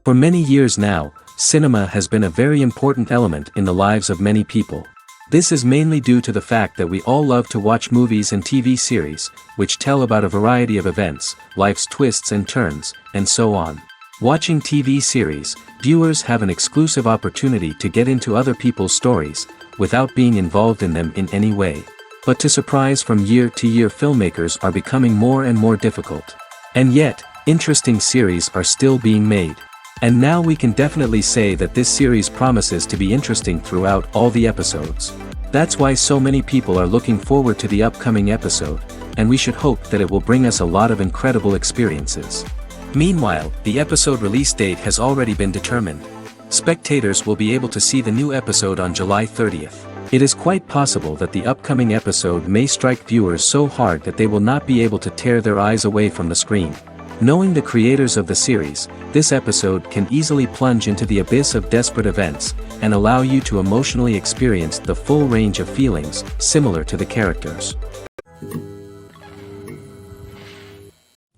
For many years now, cinema has been a very important element in the lives of many people. This is mainly due to the fact that we all love to watch movies and TV series, which tell about a variety of events, life's twists and turns, and so on. Watching TV series, viewers have an exclusive opportunity to get into other people's stories, without being involved in them in any way. But to surprise from year to year, filmmakers are becoming more and more difficult. And yet, interesting series are still being made. And now we can definitely say that this series promises to be interesting throughout all the episodes. That's why so many people are looking forward to the upcoming episode, and we should hope that it will bring us a lot of incredible experiences. Meanwhile, the episode release date has already been determined. Spectators will be able to see the new episode on July 30th. It is quite possible that the upcoming episode may strike viewers so hard that they will not be able to tear their eyes away from the screen. Knowing the creators of the series, this episode can easily plunge into the abyss of desperate events, and allow you to emotionally experience the full range of feelings, similar to the characters.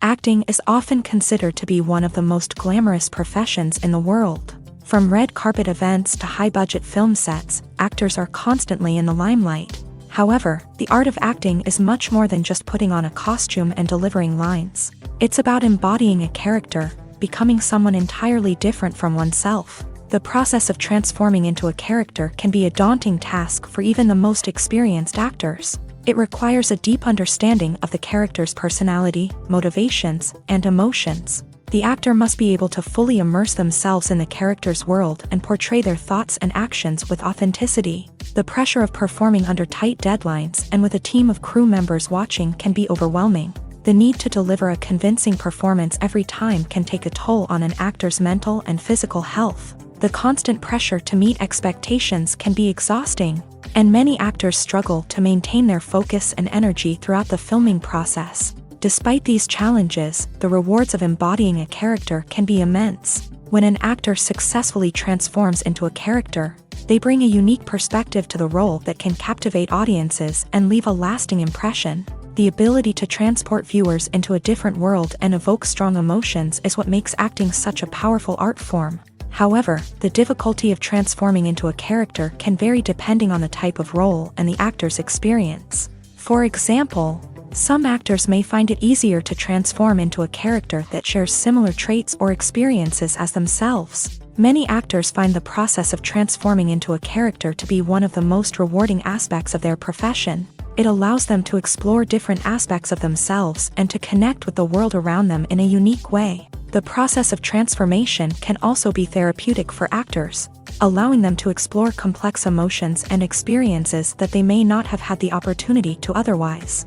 Acting is often considered to be one of the most glamorous professions in the world. From red carpet events to high-budget film sets, actors are constantly in the limelight. However, the art of acting is much more than just putting on a costume and delivering lines. It's about embodying a character, becoming someone entirely different from oneself. The process of transforming into a character can be a daunting task for even the most experienced actors. It requires a deep understanding of the character's personality, motivations, and emotions. The actor must be able to fully immerse themselves in the character's world and portray their thoughts and actions with authenticity. The pressure of performing under tight deadlines and with a team of crew members watching can be overwhelming. The need to deliver a convincing performance every time can take a toll on an actor's mental and physical health. The constant pressure to meet expectations can be exhausting, and many actors struggle to maintain their focus and energy throughout the filming process. Despite these challenges, the rewards of embodying a character can be immense. When an actor successfully transforms into a character, they bring a unique perspective to the role that can captivate audiences and leave a lasting impression. The ability to transport viewers into a different world and evoke strong emotions is what makes acting such a powerful art form. However, the difficulty of transforming into a character can vary depending on the type of role and the actor's experience. For example, some actors may find it easier to transform into a character that shares similar traits or experiences as themselves. Many actors find the process of transforming into a character to be one of the most rewarding aspects of their profession. It allows them to explore different aspects of themselves and to connect with the world around them in a unique way. The process of transformation can also be therapeutic for actors, allowing them to explore complex emotions and experiences that they may not have had the opportunity to otherwise.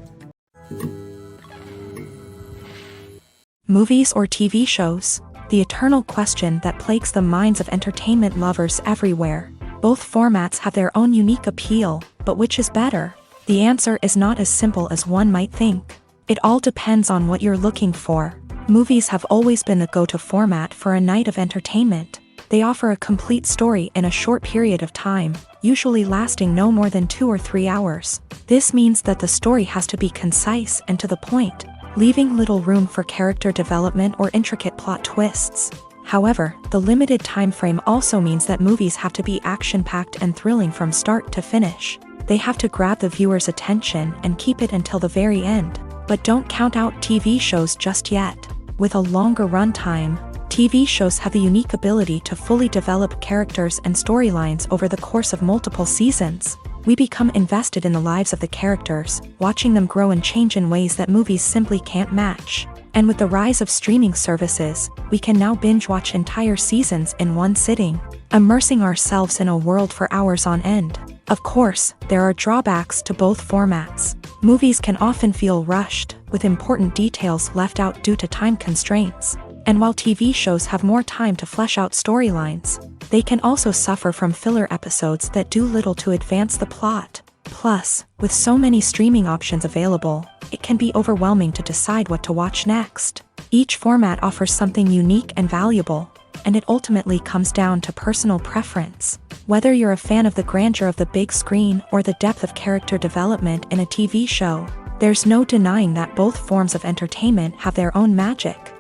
Movies or TV shows? The eternal question that plagues the minds of entertainment lovers everywhere. Both formats have their own unique appeal, but which is better? The answer is not as simple as one might think. It all depends on what you're looking for. Movies have always been the go-to format for a night of entertainment. They offer a complete story in a short period of time, usually lasting no more than 2 or 3 hours. This means that the story has to be concise and to the point, leaving little room for character development or intricate plot twists. However, the limited time frame also means that movies have to be action-packed and thrilling from start to finish. They have to grab the viewer's attention and keep it until the very end. But don't count out TV shows just yet. With a longer runtime, TV shows have the unique ability to fully develop characters and storylines over the course of multiple seasons. We become invested in the lives of the characters, watching them grow and change in ways that movies simply can't match. And with the rise of streaming services, we can now binge-watch entire seasons in one sitting, immersing ourselves in a world for hours on end. Of course, there are drawbacks to both formats. Movies can often feel rushed, with important details left out due to time constraints. And while TV shows have more time to flesh out storylines, they can also suffer from filler episodes that do little to advance the plot. Plus, with so many streaming options available, it can be overwhelming to decide what to watch next. Each format offers something unique and valuable, and it ultimately comes down to personal preference. Whether you're a fan of the grandeur of the big screen or the depth of character development in a TV show, there's no denying that both forms of entertainment have their own magic.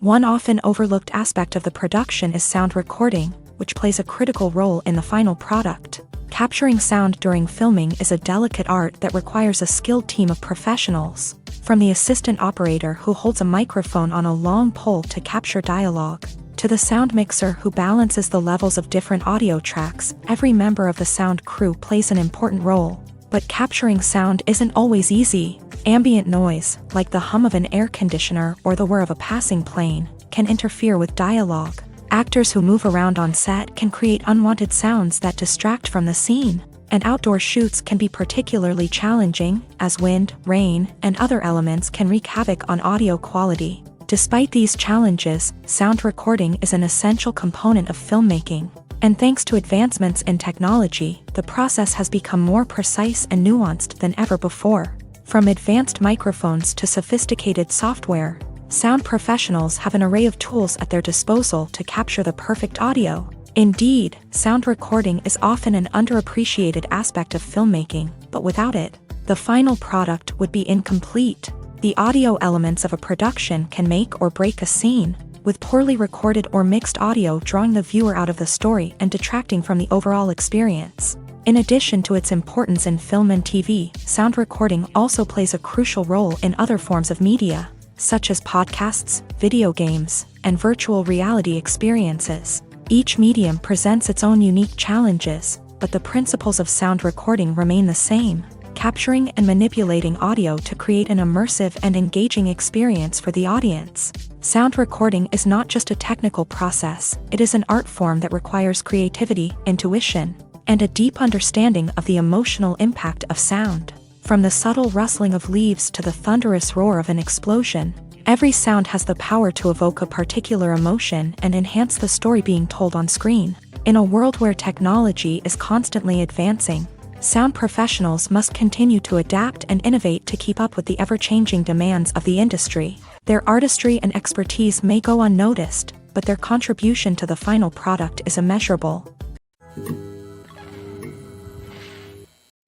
One often overlooked aspect of the production is sound recording, which plays a critical role in the final product. Capturing sound during filming is a delicate art that requires a skilled team of professionals, from the assistant operator who holds a microphone on a long pole to capture dialogue, to the sound mixer who balances the levels of different audio tracks. Every member of the sound crew plays an important role. But capturing sound isn't always easy. Ambient noise, like the hum of an air conditioner or the whir of a passing plane, can interfere with dialogue. Actors who move around on set can create unwanted sounds that distract from the scene. And outdoor shoots can be particularly challenging, as wind, rain, and other elements can wreak havoc on audio quality. Despite these challenges, sound recording is an essential component of filmmaking. And thanks to advancements in technology, the process has become more precise and nuanced than ever before. From advanced microphones to sophisticated software, sound professionals have an array of tools at their disposal to capture the perfect audio. Indeed, sound recording is often an underappreciated aspect of filmmaking, but without it, the final product would be incomplete. The audio elements of a production can make or break a scene, with poorly recorded or mixed audio drawing the viewer out of the story and detracting from the overall experience. In addition to its importance in film and TV, sound recording also plays a crucial role in other forms of media, such as podcasts, video games, and virtual reality experiences. Each medium presents its own unique challenges, but the principles of sound recording remain the same: capturing and manipulating audio to create an immersive and engaging experience for the audience. Sound recording is not just a technical process, it is an art form that requires creativity, intuition, and a deep understanding of the emotional impact of sound. From the subtle rustling of leaves to the thunderous roar of an explosion, every sound has the power to evoke a particular emotion and enhance the story being told on screen. In a world where technology is constantly advancing, sound professionals must continue to adapt and innovate to keep up with the ever-changing demands of the industry. Their artistry and expertise may go unnoticed, but their contribution to the final product is immeasurable.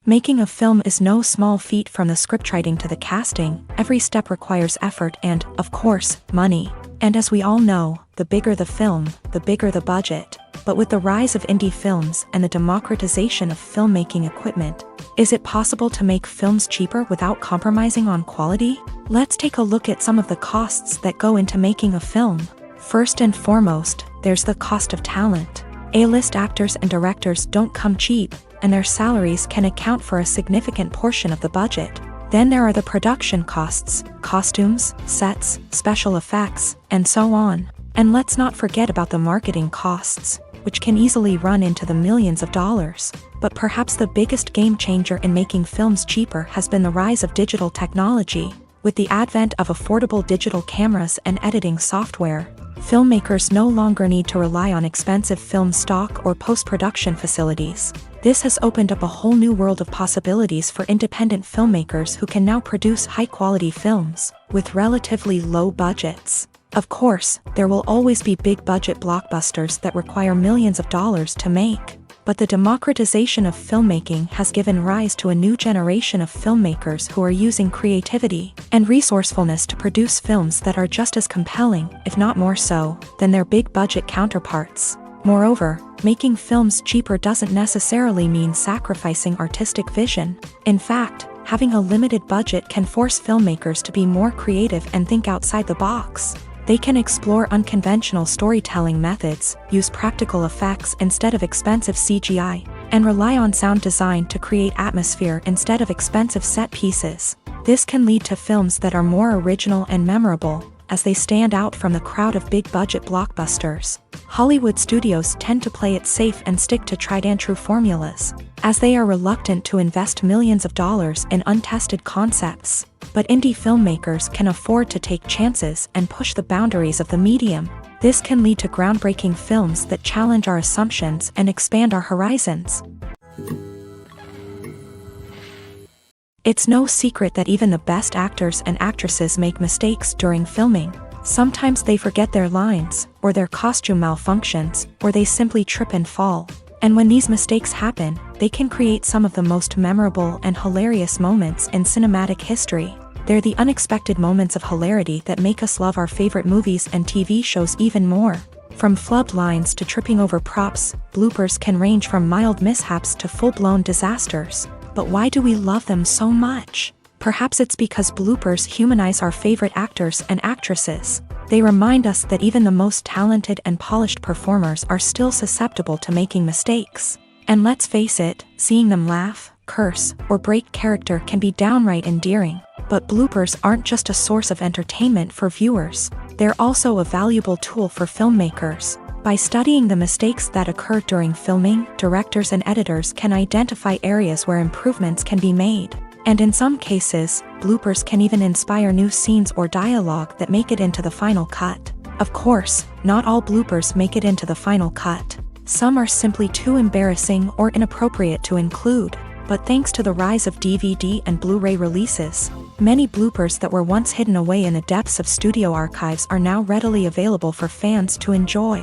Making a film is no small feat. From the scriptwriting to the casting, every step requires effort and, of course, money. And as we all know, the bigger the film, the bigger the budget. But with the rise of indie films and the democratization of filmmaking equipment, is it possible to make films cheaper without compromising on quality? Let's take a look at some of the costs that go into making a film. First and foremost, there's the cost of talent. A-list actors and directors don't come cheap, and their salaries can account for a significant portion of the budget. Then there are the production costs, costumes, sets, special effects, and so on. And let's not forget about the marketing costs, which can easily run into the millions of dollars. But perhaps the biggest game changer in making films cheaper has been the rise of digital technology. With the advent of affordable digital cameras and editing software, filmmakers no longer need to rely on expensive film stock or post-production facilities. This has opened up a whole new world of possibilities for independent filmmakers who can now produce high-quality films with relatively low budgets. Of course, there will always be big-budget blockbusters that require millions of dollars to make. But the democratization of filmmaking has given rise to a new generation of filmmakers who are using creativity and resourcefulness to produce films that are just as compelling, if not more so, than their big-budget counterparts. Moreover, making films cheaper doesn't necessarily mean sacrificing artistic vision. In fact, having a limited budget can force filmmakers to be more creative and think outside the box. They can explore unconventional storytelling methods, use practical effects instead of expensive CGI, and rely on sound design to create atmosphere instead of expensive set pieces. This can lead to films that are more original and memorable, as they stand out from the crowd of big-budget blockbusters. Hollywood studios tend to play it safe and stick to tried-and-true formulas, as they are reluctant to invest millions of dollars in untested concepts. But indie filmmakers can afford to take chances and push the boundaries of the medium. This can lead to groundbreaking films that challenge our assumptions and expand our horizons. It's no secret that even the best actors and actresses make mistakes during filming. Sometimes they forget their lines, or their costume malfunctions, or they simply trip and fall. And when these mistakes happen, they can create some of the most memorable and hilarious moments in cinematic history. They're the unexpected moments of hilarity that make us love our favorite movies and TV shows even more. From flubbed lines to tripping over props, bloopers can range from mild mishaps to full-blown disasters. But why do we love them so much? Perhaps it's because bloopers humanize our favorite actors and actresses. They remind us that even the most talented and polished performers are still susceptible to making mistakes. And let's face it, seeing them laugh, curse, or break character can be downright endearing. But bloopers aren't just a source of entertainment for viewers. They're also a valuable tool for filmmakers. By studying the mistakes that occur during filming, directors and editors can identify areas where improvements can be made. And in some cases, bloopers can even inspire new scenes or dialogue that make it into the final cut. Of course, not all bloopers make it into the final cut. Some are simply too embarrassing or inappropriate to include. But thanks to the rise of DVD and Blu-ray releases, many bloopers that were once hidden away in the depths of studio archives are now readily available for fans to enjoy.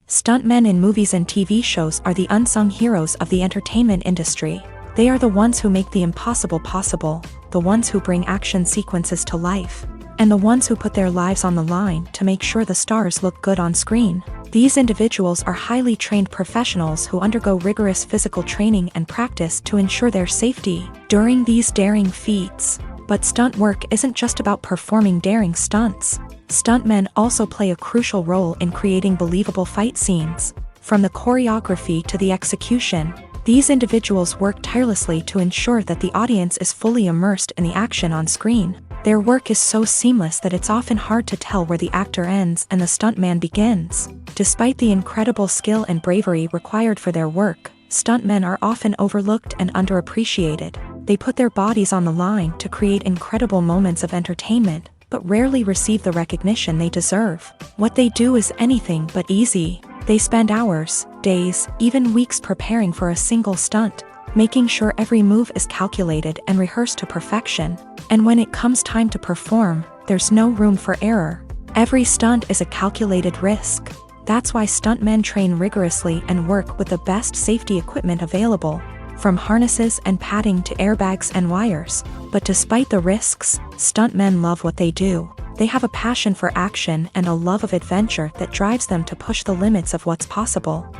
Stuntmen in movies and TV shows are the unsung heroes of the entertainment industry. They are the ones who make the impossible possible, the ones who bring action sequences to life, and the ones who put their lives on the line to make sure the stars look good on screen. These individuals are highly trained professionals who undergo rigorous physical training and practice to ensure their safety during these daring feats. But stunt work isn't just about performing daring stunts. Stuntmen also play a crucial role in creating believable fight scenes. From the choreography to the execution, these individuals work tirelessly to ensure that the audience is fully immersed in the action on screen. Their work is so seamless that it's often hard to tell where the actor ends and the stuntman begins. Despite the incredible skill and bravery required for their work, stuntmen are often overlooked and underappreciated. They put their bodies on the line to create incredible moments of entertainment, but rarely receive the recognition they deserve. What they do is anything but easy. They spend hours, days, even weeks preparing for a single stunt, making sure every move is calculated and rehearsed to perfection. And when it comes time to perform, there's no room for error. Every stunt is a calculated risk. That's why stuntmen train rigorously and work with the best safety equipment available, from harnesses and padding to airbags and wires. But despite the risks, stuntmen love what they do. They have a passion for action and a love of adventure that drives them to push the limits of what's possible.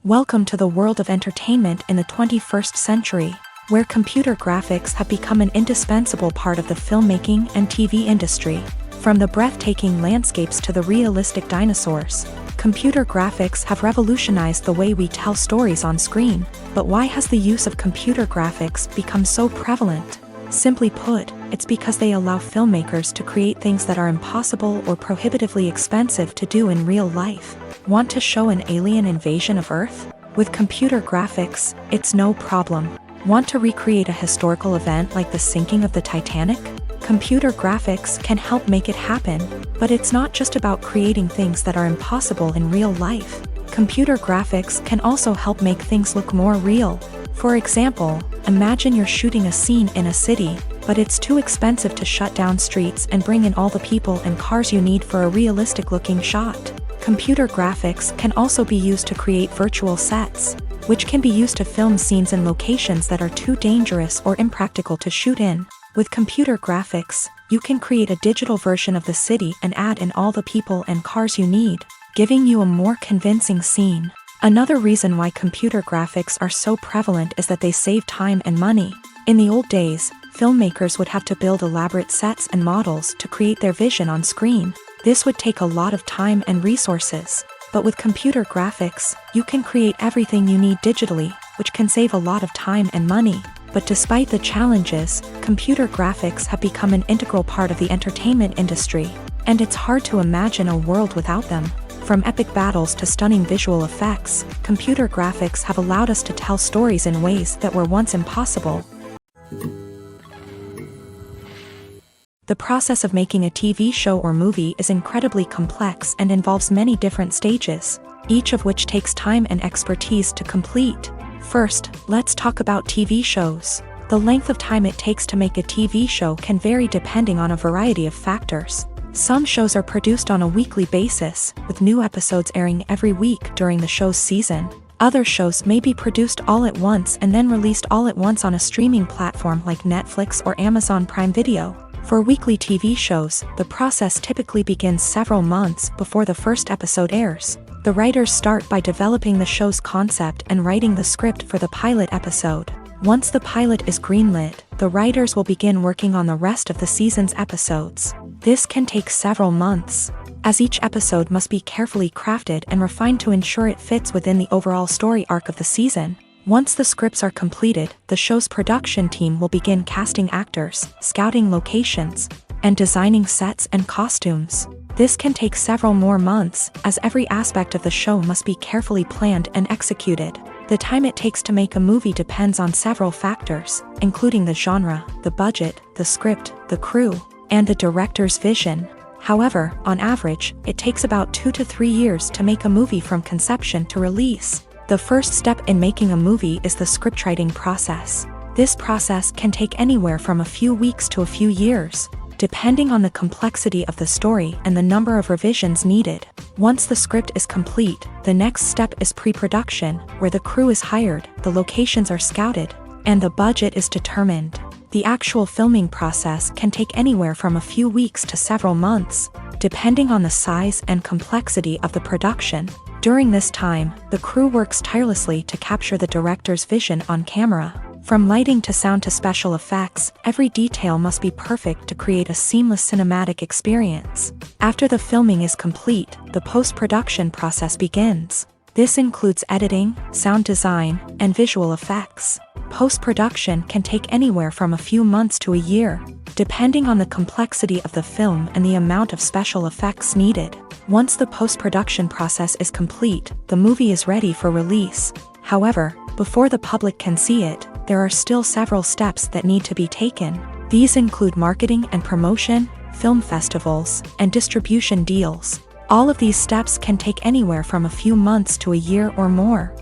Welcome to the world of entertainment in the 21st century, where computer graphics have become an indispensable part of the filmmaking and TV industry. From the breathtaking landscapes to the realistic dinosaurs, computer graphics have revolutionized the way we tell stories on screen. But why has the use of computer graphics become so prevalent? Simply put, it's because they allow filmmakers to create things that are impossible or prohibitively expensive to do in real life. Want to show an alien invasion of Earth? With computer graphics, it's no problem. Want to recreate a historical event like the sinking of the Titanic? Computer graphics can help make it happen. But it's not just about creating things that are impossible in real life. Computer graphics can also help make things look more real. For example, imagine you're shooting a scene in a city, but it's too expensive to shut down streets and bring in all the people and cars you need for a realistic-looking shot. Computer graphics can also be used to create virtual sets, which can be used to film scenes in locations that are too dangerous or impractical to shoot in. With computer graphics, you can create a digital version of the city and add in all the people and cars you need, giving you a more convincing scene. Another reason why computer graphics are so prevalent is that they save time and money. In the old days, filmmakers would have to build elaborate sets and models to create their vision on screen. This would take a lot of time and resources. But with computer graphics, you can create everything you need digitally, which can save a lot of time and money. But despite the challenges, computer graphics have become an integral part of the entertainment industry, and it's hard to imagine a world without them. From epic battles to stunning visual effects, computer graphics have allowed us to tell stories in ways that were once impossible. The process of making a TV show or movie is incredibly complex and involves many different stages, each of which takes time and expertise to complete. First, let's talk about TV shows. The length of time it takes to make a TV show can vary depending on a variety of factors. Some shows are produced on a weekly basis, with new episodes airing every week during the show's season. Other shows may be produced all at once and then released all at once on a streaming platform like Netflix or Amazon Prime Video. For weekly TV shows, the process typically begins several months before the first episode airs. The writers start by developing the show's concept and writing the script for the pilot episode. Once the pilot is greenlit, the writers will begin working on the rest of the season's episodes. This can take several months, as each episode must be carefully crafted and refined to ensure it fits within the overall story arc of the season. Once the scripts are completed, the show's production team will begin casting actors, scouting locations, and designing sets and costumes. This can take several more months, as every aspect of the show must be carefully planned and executed. The time it takes to make a movie depends on several factors, including the genre, the budget, the script, the crew, and the director's vision. However, on average, it takes about 2 to 3 years to make a movie from conception to release. The first step in making a movie is the scriptwriting process. This process can take anywhere from a few weeks to a few years, depending on the complexity of the story and the number of revisions needed. Once the script is complete, the next step is pre-production, where the crew is hired, the locations are scouted, and the budget is determined. The actual filming process can take anywhere from a few weeks to several months, depending on the size and complexity of the production. During this time, the crew works tirelessly to capture the director's vision on camera. From lighting to sound to special effects, every detail must be perfect to create a seamless cinematic experience. After the filming is complete, the post-production process begins. This includes editing, sound design, and visual effects. Post-production can take anywhere from a few months to a year, depending on the complexity of the film and the amount of special effects needed. Once the post-production process is complete, the movie is ready for release. However, before the public can see it, there are still several steps that need to be taken. These include marketing and promotion, film festivals, and distribution deals. All of these steps can take anywhere from a few months to a year or more.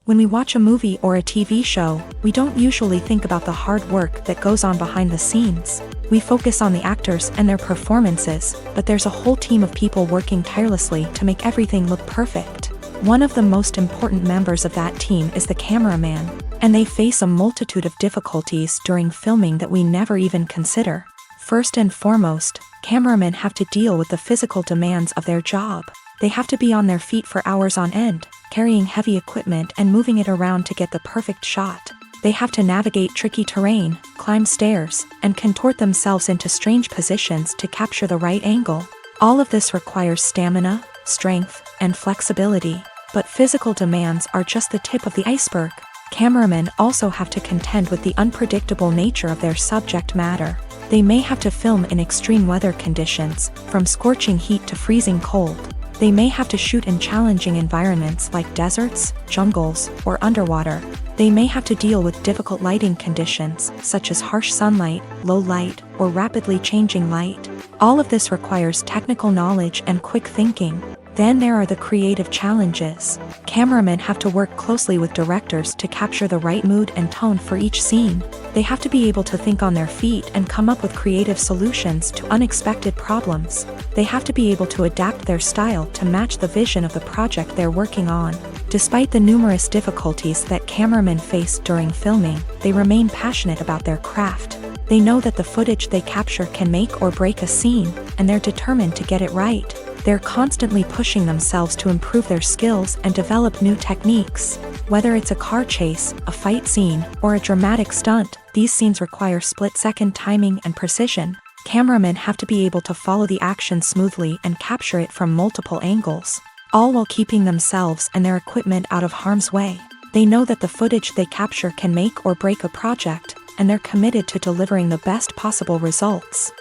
When we watch a movie or a TV show, we don't usually think about the hard work that goes on behind the scenes. We focus on the actors and their performances, but there's a whole team of people working tirelessly to make everything look perfect. One of the most important members of that team is the cameraman, and they face a multitude of difficulties during filming that we never even consider. First and foremost, cameramen have to deal with the physical demands of their job. They have to be on their feet for hours on end, carrying heavy equipment and moving it around to get the perfect shot. They have to navigate tricky terrain, climb stairs, and contort themselves into strange positions to capture the right angle. All of this requires stamina, strength, and flexibility. But physical demands are just the tip of the iceberg. Cameramen also have to contend with the unpredictable nature of their subject matter. They may have to film in extreme weather conditions, from scorching heat to freezing cold. They may have to shoot in challenging environments like deserts, jungles, or underwater. They may have to deal with difficult lighting conditions, such as harsh sunlight, low light, or rapidly changing light. All of this requires technical knowledge and quick thinking. Then there are the creative challenges. Cameramen have to work closely with directors to capture the right mood and tone for each scene. They have to be able to think on their feet and come up with creative solutions to unexpected problems. They have to be able to adapt their style to match the vision of the project they're working on. Despite the numerous difficulties that cameramen face during filming, they remain passionate about their craft. They know that the footage they capture can make or break a scene, and they're determined to get it right. They're constantly pushing themselves to improve their skills and develop new techniques. Whether it's a car chase, a fight scene, or a dramatic stunt, these scenes require split-second timing and precision. Cameramen have to be able to follow the action smoothly and capture it from multiple angles, all while keeping themselves and their equipment out of harm's way. They know that the footage they capture can make or break a project, and they're committed to delivering the best possible results.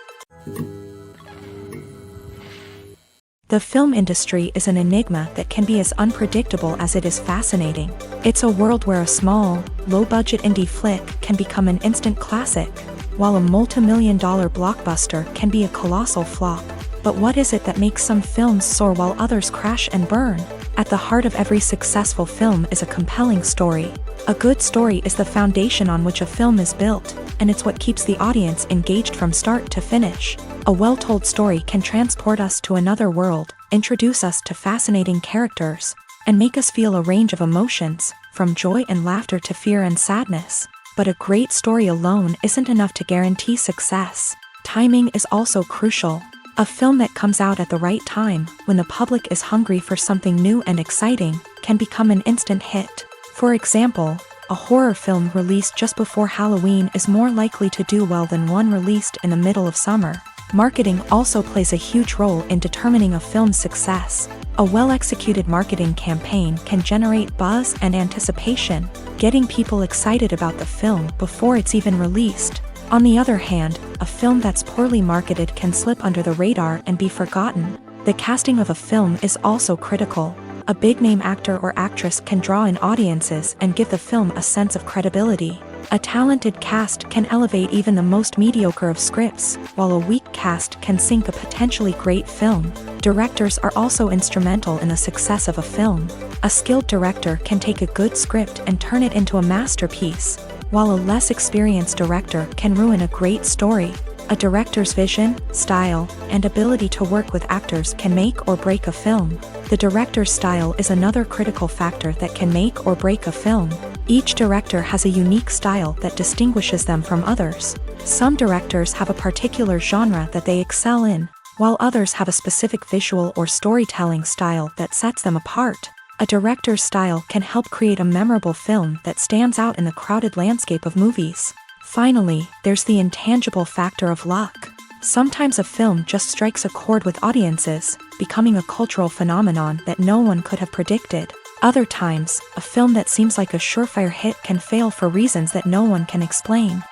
The film industry is an enigma that can be as unpredictable as it is fascinating. It's a world where a small, low-budget indie flick can become an instant classic, while a multi-million-dollar blockbuster can be a colossal flop. But what is it that makes some films soar while others crash and burn? At the heart of every successful film is a compelling story. A good story is the foundation on which a film is built, and it's what keeps the audience engaged from start to finish. A well-told story can transport us to another world, introduce us to fascinating characters, and make us feel a range of emotions, from joy and laughter to fear and sadness. But a great story alone isn't enough to guarantee success. Timing is also crucial. A film that comes out at the right time, when the public is hungry for something new and exciting, can become an instant hit. For example, a horror film released just before Halloween is more likely to do well than one released in the middle of summer. Marketing also plays a huge role in determining a film's success. A well-executed marketing campaign can generate buzz and anticipation, getting people excited about the film before it's even released. On the other hand, a film that's poorly marketed can slip under the radar and be forgotten. The casting of a film is also critical. A big-name actor or actress can draw in audiences and give the film a sense of credibility. A talented cast can elevate even the most mediocre of scripts, while a weak cast can sink a potentially great film. Directors are also instrumental in the success of a film. A skilled director can take a good script and turn it into a masterpiece, while a less experienced director can ruin a great story. A director's vision, style, and ability to work with actors can make or break a film. The director's style is another critical factor that can make or break a film. Each director has a unique style that distinguishes them from others. Some directors have a particular genre that they excel in, while others have a specific visual or storytelling style that sets them apart. A director's style can help create a memorable film that stands out in the crowded landscape of movies. Finally, there's the intangible factor of luck. Sometimes a film just strikes a chord with audiences, becoming a cultural phenomenon that no one could have predicted. Other times, a film that seems like a surefire hit can fail for reasons that no one can explain.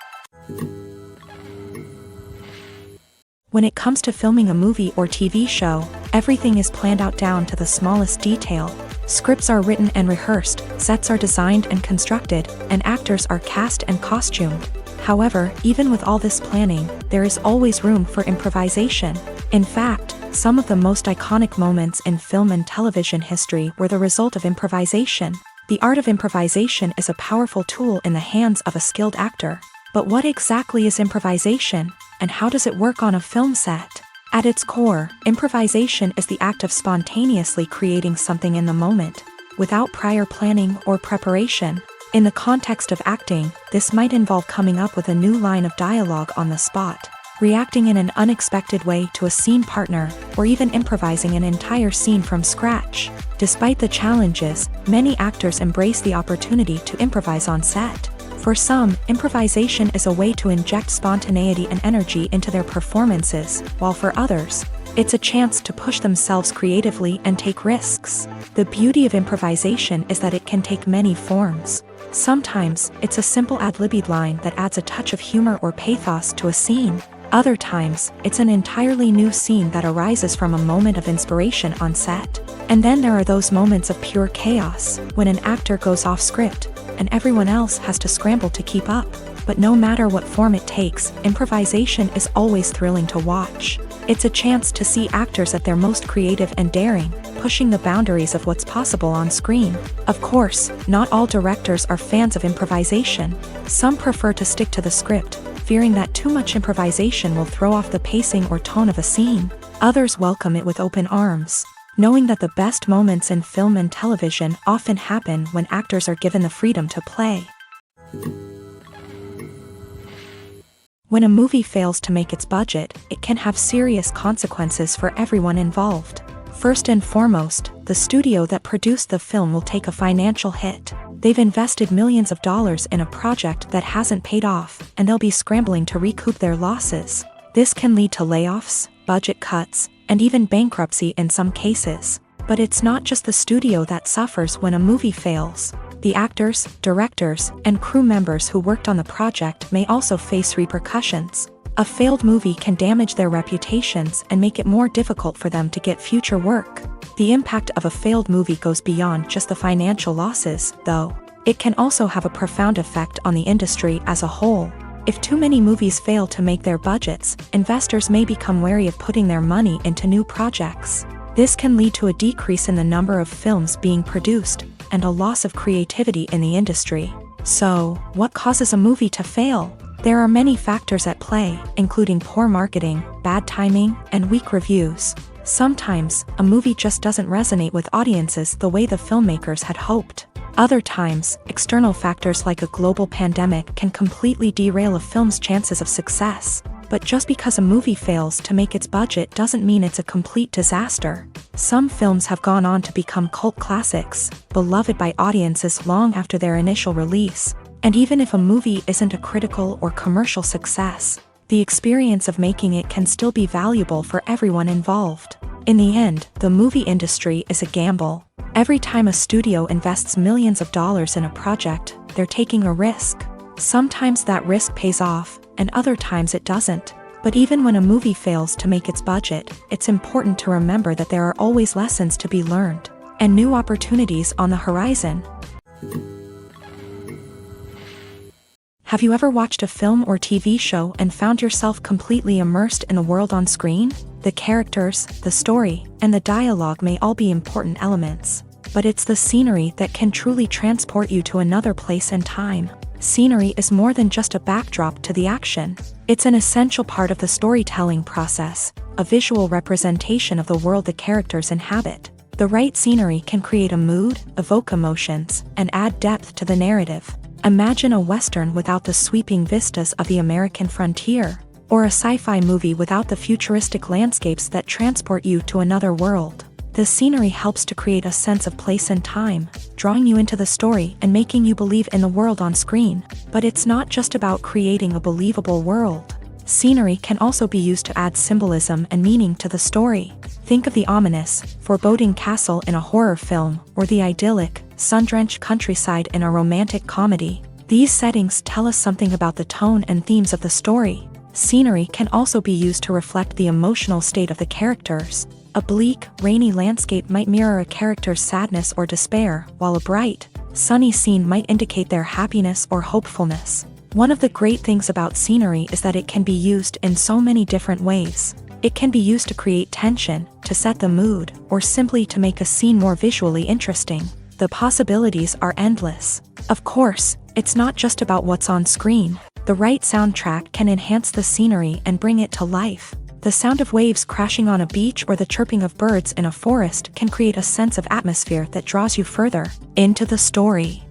When it comes to filming a movie or TV show, everything is planned out down to the smallest detail. Scripts are written and rehearsed, sets are designed and constructed, and actors are cast and costumed. However, even with all this planning, there is always room for improvisation. In fact, some of the most iconic moments in film and television history were the result of improvisation. The art of improvisation is a powerful tool in the hands of a skilled actor. But what exactly is improvisation, and how does it work on a film set? At its core, improvisation is the act of spontaneously creating something in the moment, without prior planning or preparation. In the context of acting, this might involve coming up with a new line of dialogue on the spot, reacting in an unexpected way to a scene partner, or even improvising an entire scene from scratch. Despite the challenges, many actors embrace the opportunity to improvise on set. For some, improvisation is a way to inject spontaneity and energy into their performances, while for others, it's a chance to push themselves creatively and take risks. The beauty of improvisation is that it can take many forms. Sometimes, it's a simple ad-libbed line that adds a touch of humor or pathos to a scene. Other times, it's an entirely new scene that arises from a moment of inspiration on set. And then there are those moments of pure chaos, when an actor goes off script, and everyone else has to scramble to keep up. But no matter what form it takes, improvisation is always thrilling to watch. It's a chance to see actors at their most creative and daring, pushing the boundaries of what's possible on screen. Of course, not all directors are fans of improvisation. Some prefer to stick to the script, fearing that too much improvisation will throw off the pacing or tone of a scene. Others welcome it with open arms, knowing that the best moments in film and television often happen when actors are given the freedom to play. When a movie fails to make its budget, it can have serious consequences for everyone involved. First and foremost, the studio that produced the film will take a financial hit. They've invested millions of dollars in a project that hasn't paid off, and they'll be scrambling to recoup their losses. This can lead to layoffs, budget cuts, and even bankruptcy in some cases. But it's not just the studio that suffers when a movie fails. The actors, directors, and crew members who worked on the project may also face repercussions. A failed movie can damage their reputations and make it more difficult for them to get future work. The impact of a failed movie goes beyond just the financial losses, though. It can also have a profound effect on the industry as a whole. If too many movies fail to make their budgets, investors may become wary of putting their money into new projects. This can lead to a decrease in the number of films being produced, and a loss of creativity in the industry. So, what causes a movie to fail? There are many factors at play, including poor marketing, bad timing, and weak reviews. Sometimes, a movie just doesn't resonate with audiences the way the filmmakers had hoped. Other times, external factors like a global pandemic can completely derail a film's chances of success. But just because a movie fails to make its budget doesn't mean it's a complete disaster. Some films have gone on to become cult classics, beloved by audiences long after their initial release. And even if a movie isn't a critical or commercial success, the experience of making it can still be valuable for everyone involved. In the end, the movie industry is a gamble. Every time a studio invests millions of dollars in a project, they're taking a risk. Sometimes that risk pays off, and other times it doesn't. But even when a movie fails to make its budget, it's important to remember that there are always lessons to be learned, and new opportunities on the horizon. Have you ever watched a film or TV show and found yourself completely immersed in the world on screen? The characters, the story, and the dialogue may all be important elements, but it's the scenery that can truly transport you to another place and time. Scenery is more than just a backdrop to the action. It's an essential part of the storytelling process, a visual representation of the world the characters inhabit. The right scenery can create a mood, evoke emotions, and add depth to the narrative. Imagine a Western without the sweeping vistas of the American frontier, or a sci-fi movie without the futuristic landscapes that transport you to another world. The scenery helps to create a sense of place and time, drawing you into the story and making you believe in the world on screen. But it's not just about creating a believable world. Scenery can also be used to add symbolism and meaning to the story. Think of the ominous, foreboding castle in a horror film, or the idyllic, sun-drenched countryside in a romantic comedy. These settings tell us something about the tone and themes of the story. Scenery can also be used to reflect the emotional state of the characters. A bleak, rainy landscape might mirror a character's sadness or despair, while a bright, sunny scene might indicate their happiness or hopefulness. One of the great things about scenery is that it can be used in so many different ways. It can be used to create tension, to set the mood, or simply to make a scene more visually interesting. The possibilities are endless. Of course, it's not just about what's on screen. The right soundtrack can enhance the scenery and bring it to life. The sound of waves crashing on a beach or the chirping of birds in a forest can create a sense of atmosphere that draws you further into the story.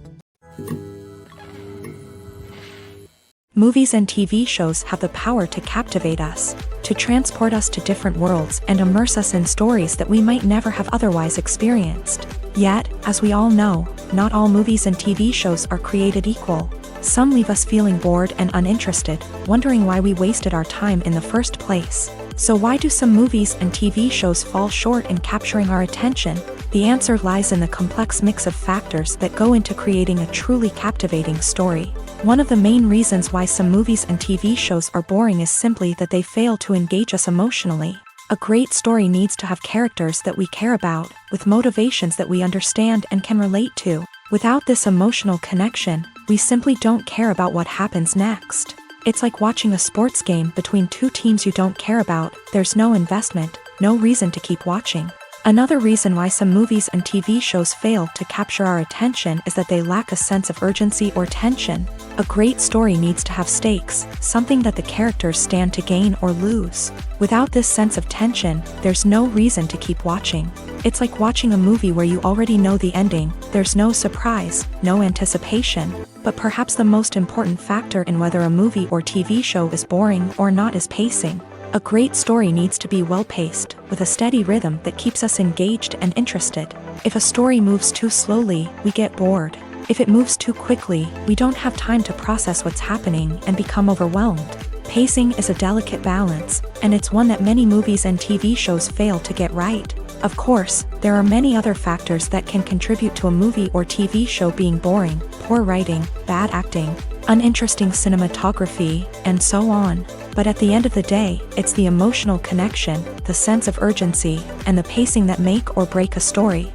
Movies and TV shows have the power to captivate us, to transport us to different worlds and immerse us in stories that we might never have otherwise experienced. Yet, as we all know, not all movies and TV shows are created equal. Some leave us feeling bored and uninterested, wondering why we wasted our time in the first place. So why do some movies and TV shows fall short in capturing our attention? The answer lies in the complex mix of factors that go into creating a truly captivating story. One of the main reasons why some movies and TV shows are boring is simply that they fail to engage us emotionally. A great story needs to have characters that we care about, with motivations that we understand and can relate to. Without this emotional connection, we simply don't care about what happens next. It's like watching a sports game between two teams you don't care about. There's no investment, no reason to keep watching. Another reason why some movies and TV shows fail to capture our attention is that they lack a sense of urgency or tension. A great story needs to have stakes, something that the characters stand to gain or lose. Without this sense of tension, there's no reason to keep watching. It's like watching a movie where you already know the ending. There's no surprise, no anticipation. But perhaps the most important factor in whether a movie or TV show is boring or not is pacing. A great story needs to be well-paced, with a steady rhythm that keeps us engaged and interested. If a story moves too slowly, we get bored. If it moves too quickly, we don't have time to process what's happening and become overwhelmed. Pacing is a delicate balance, and it's one that many movies and TV shows fail to get right. Of course, there are many other factors that can contribute to a movie or TV show being boring: poor writing, bad acting, uninteresting cinematography, and so on. But at the end of the day, it's the emotional connection, the sense of urgency, and the pacing that make or break a story.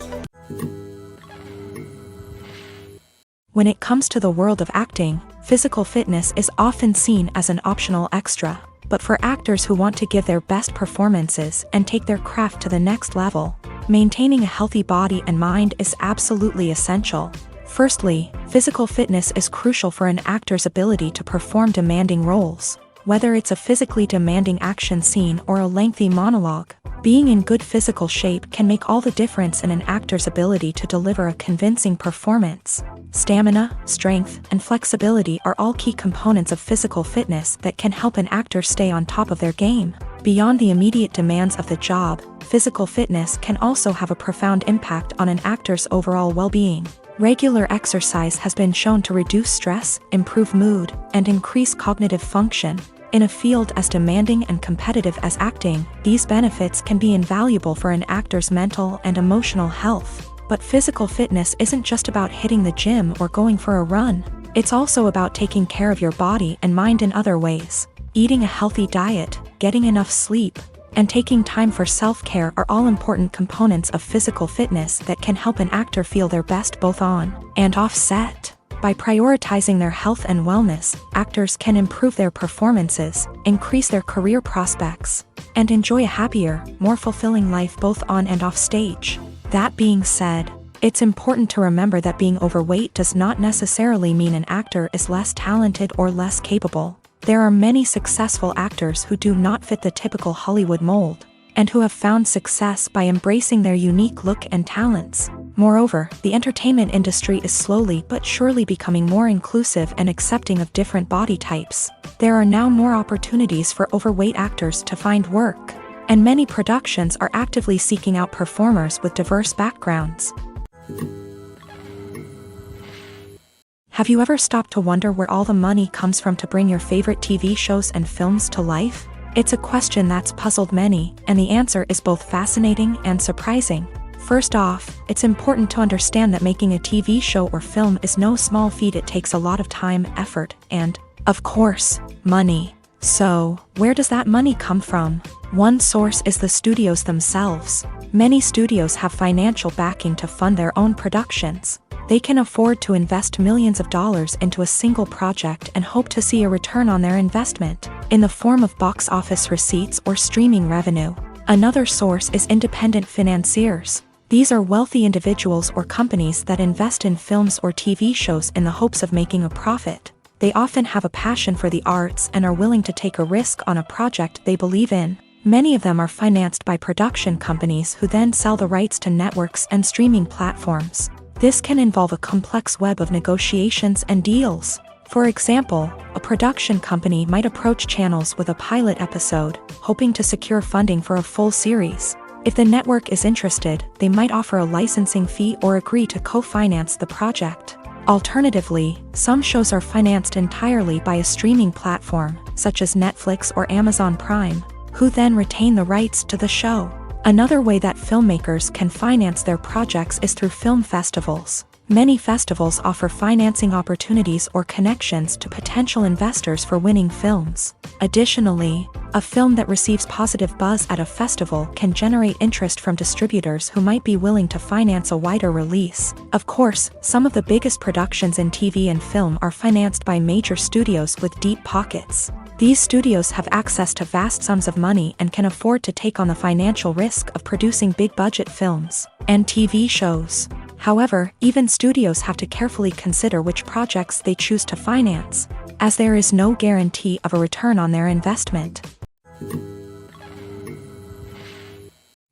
When it comes to the world of acting, physical fitness is often seen as an optional extra. But for actors who want to give their best performances and take their craft to the next level, maintaining a healthy body and mind is absolutely essential. Firstly, physical fitness is crucial for an actor's ability to perform demanding roles. Whether it's a physically demanding action scene or a lengthy monologue, being in good physical shape can make all the difference in an actor's ability to deliver a convincing performance. Stamina, strength, and flexibility are all key components of physical fitness that can help an actor stay on top of their game. Beyond the immediate demands of the job, physical fitness can also have a profound impact on an actor's overall well-being. Regular exercise has been shown to reduce stress, improve mood, and increase cognitive function. In a field as demanding and competitive as acting, these benefits can be invaluable for an actor's mental and emotional health. But physical fitness isn't just about hitting the gym or going for a run. It's also about taking care of your body and mind in other ways. Eating a healthy diet, getting enough sleep, and taking time for self-care are all important components of physical fitness that can help an actor feel their best both on and off set. By prioritizing their health and wellness, actors can improve their performances, increase their career prospects, and enjoy a happier, more fulfilling life both on and off stage. That being said, it's important to remember that being overweight does not necessarily mean an actor is less talented or less capable. There are many successful actors who do not fit the typical Hollywood mold, and who have found success by embracing their unique look and talents. Moreover, the entertainment industry is slowly but surely becoming more inclusive and accepting of different body types. There are now more opportunities for overweight actors to find work, and many productions are actively seeking out performers with diverse backgrounds. Have you ever stopped to wonder where all the money comes from to bring your favorite TV shows and films to life? It's a question that's puzzled many, and the answer is both fascinating and surprising. First off, it's important to understand that making a TV show or film is no small feat. It takes a lot of time, effort, and, of course, money. So, where does that money come from? One source is the studios themselves. Many studios have financial backing to fund their own productions. They can afford to invest millions of dollars into a single project and hope to see a return on their investment, in the form of box office receipts or streaming revenue. Another source is independent financiers. These are wealthy individuals or companies that invest in films or TV shows in the hopes of making a profit. They often have a passion for the arts and are willing to take a risk on a project they believe in. Many of them are financed by production companies who then sell the rights to networks and streaming platforms. This can involve a complex web of negotiations and deals. For example, a production company might approach channels with a pilot episode, hoping to secure funding for a full series. If the network is interested, they might offer a licensing fee or agree to co-finance the project. Alternatively, some shows are financed entirely by a streaming platform, such as Netflix or Amazon Prime, who then retain the rights to the show. Another way that filmmakers can finance their projects is through film festivals. Many festivals offer financing opportunities or connections to potential investors for winning films. Additionally, a film that receives positive buzz at a festival can generate interest from distributors who might be willing to finance a wider release. Of course, some of the biggest productions in TV and film are financed by major studios with deep pockets. These studios have access to vast sums of money and can afford to take on the financial risk of producing big-budget films and TV shows. However, even studios have to carefully consider which projects they choose to finance, as there is no guarantee of a return on their investment.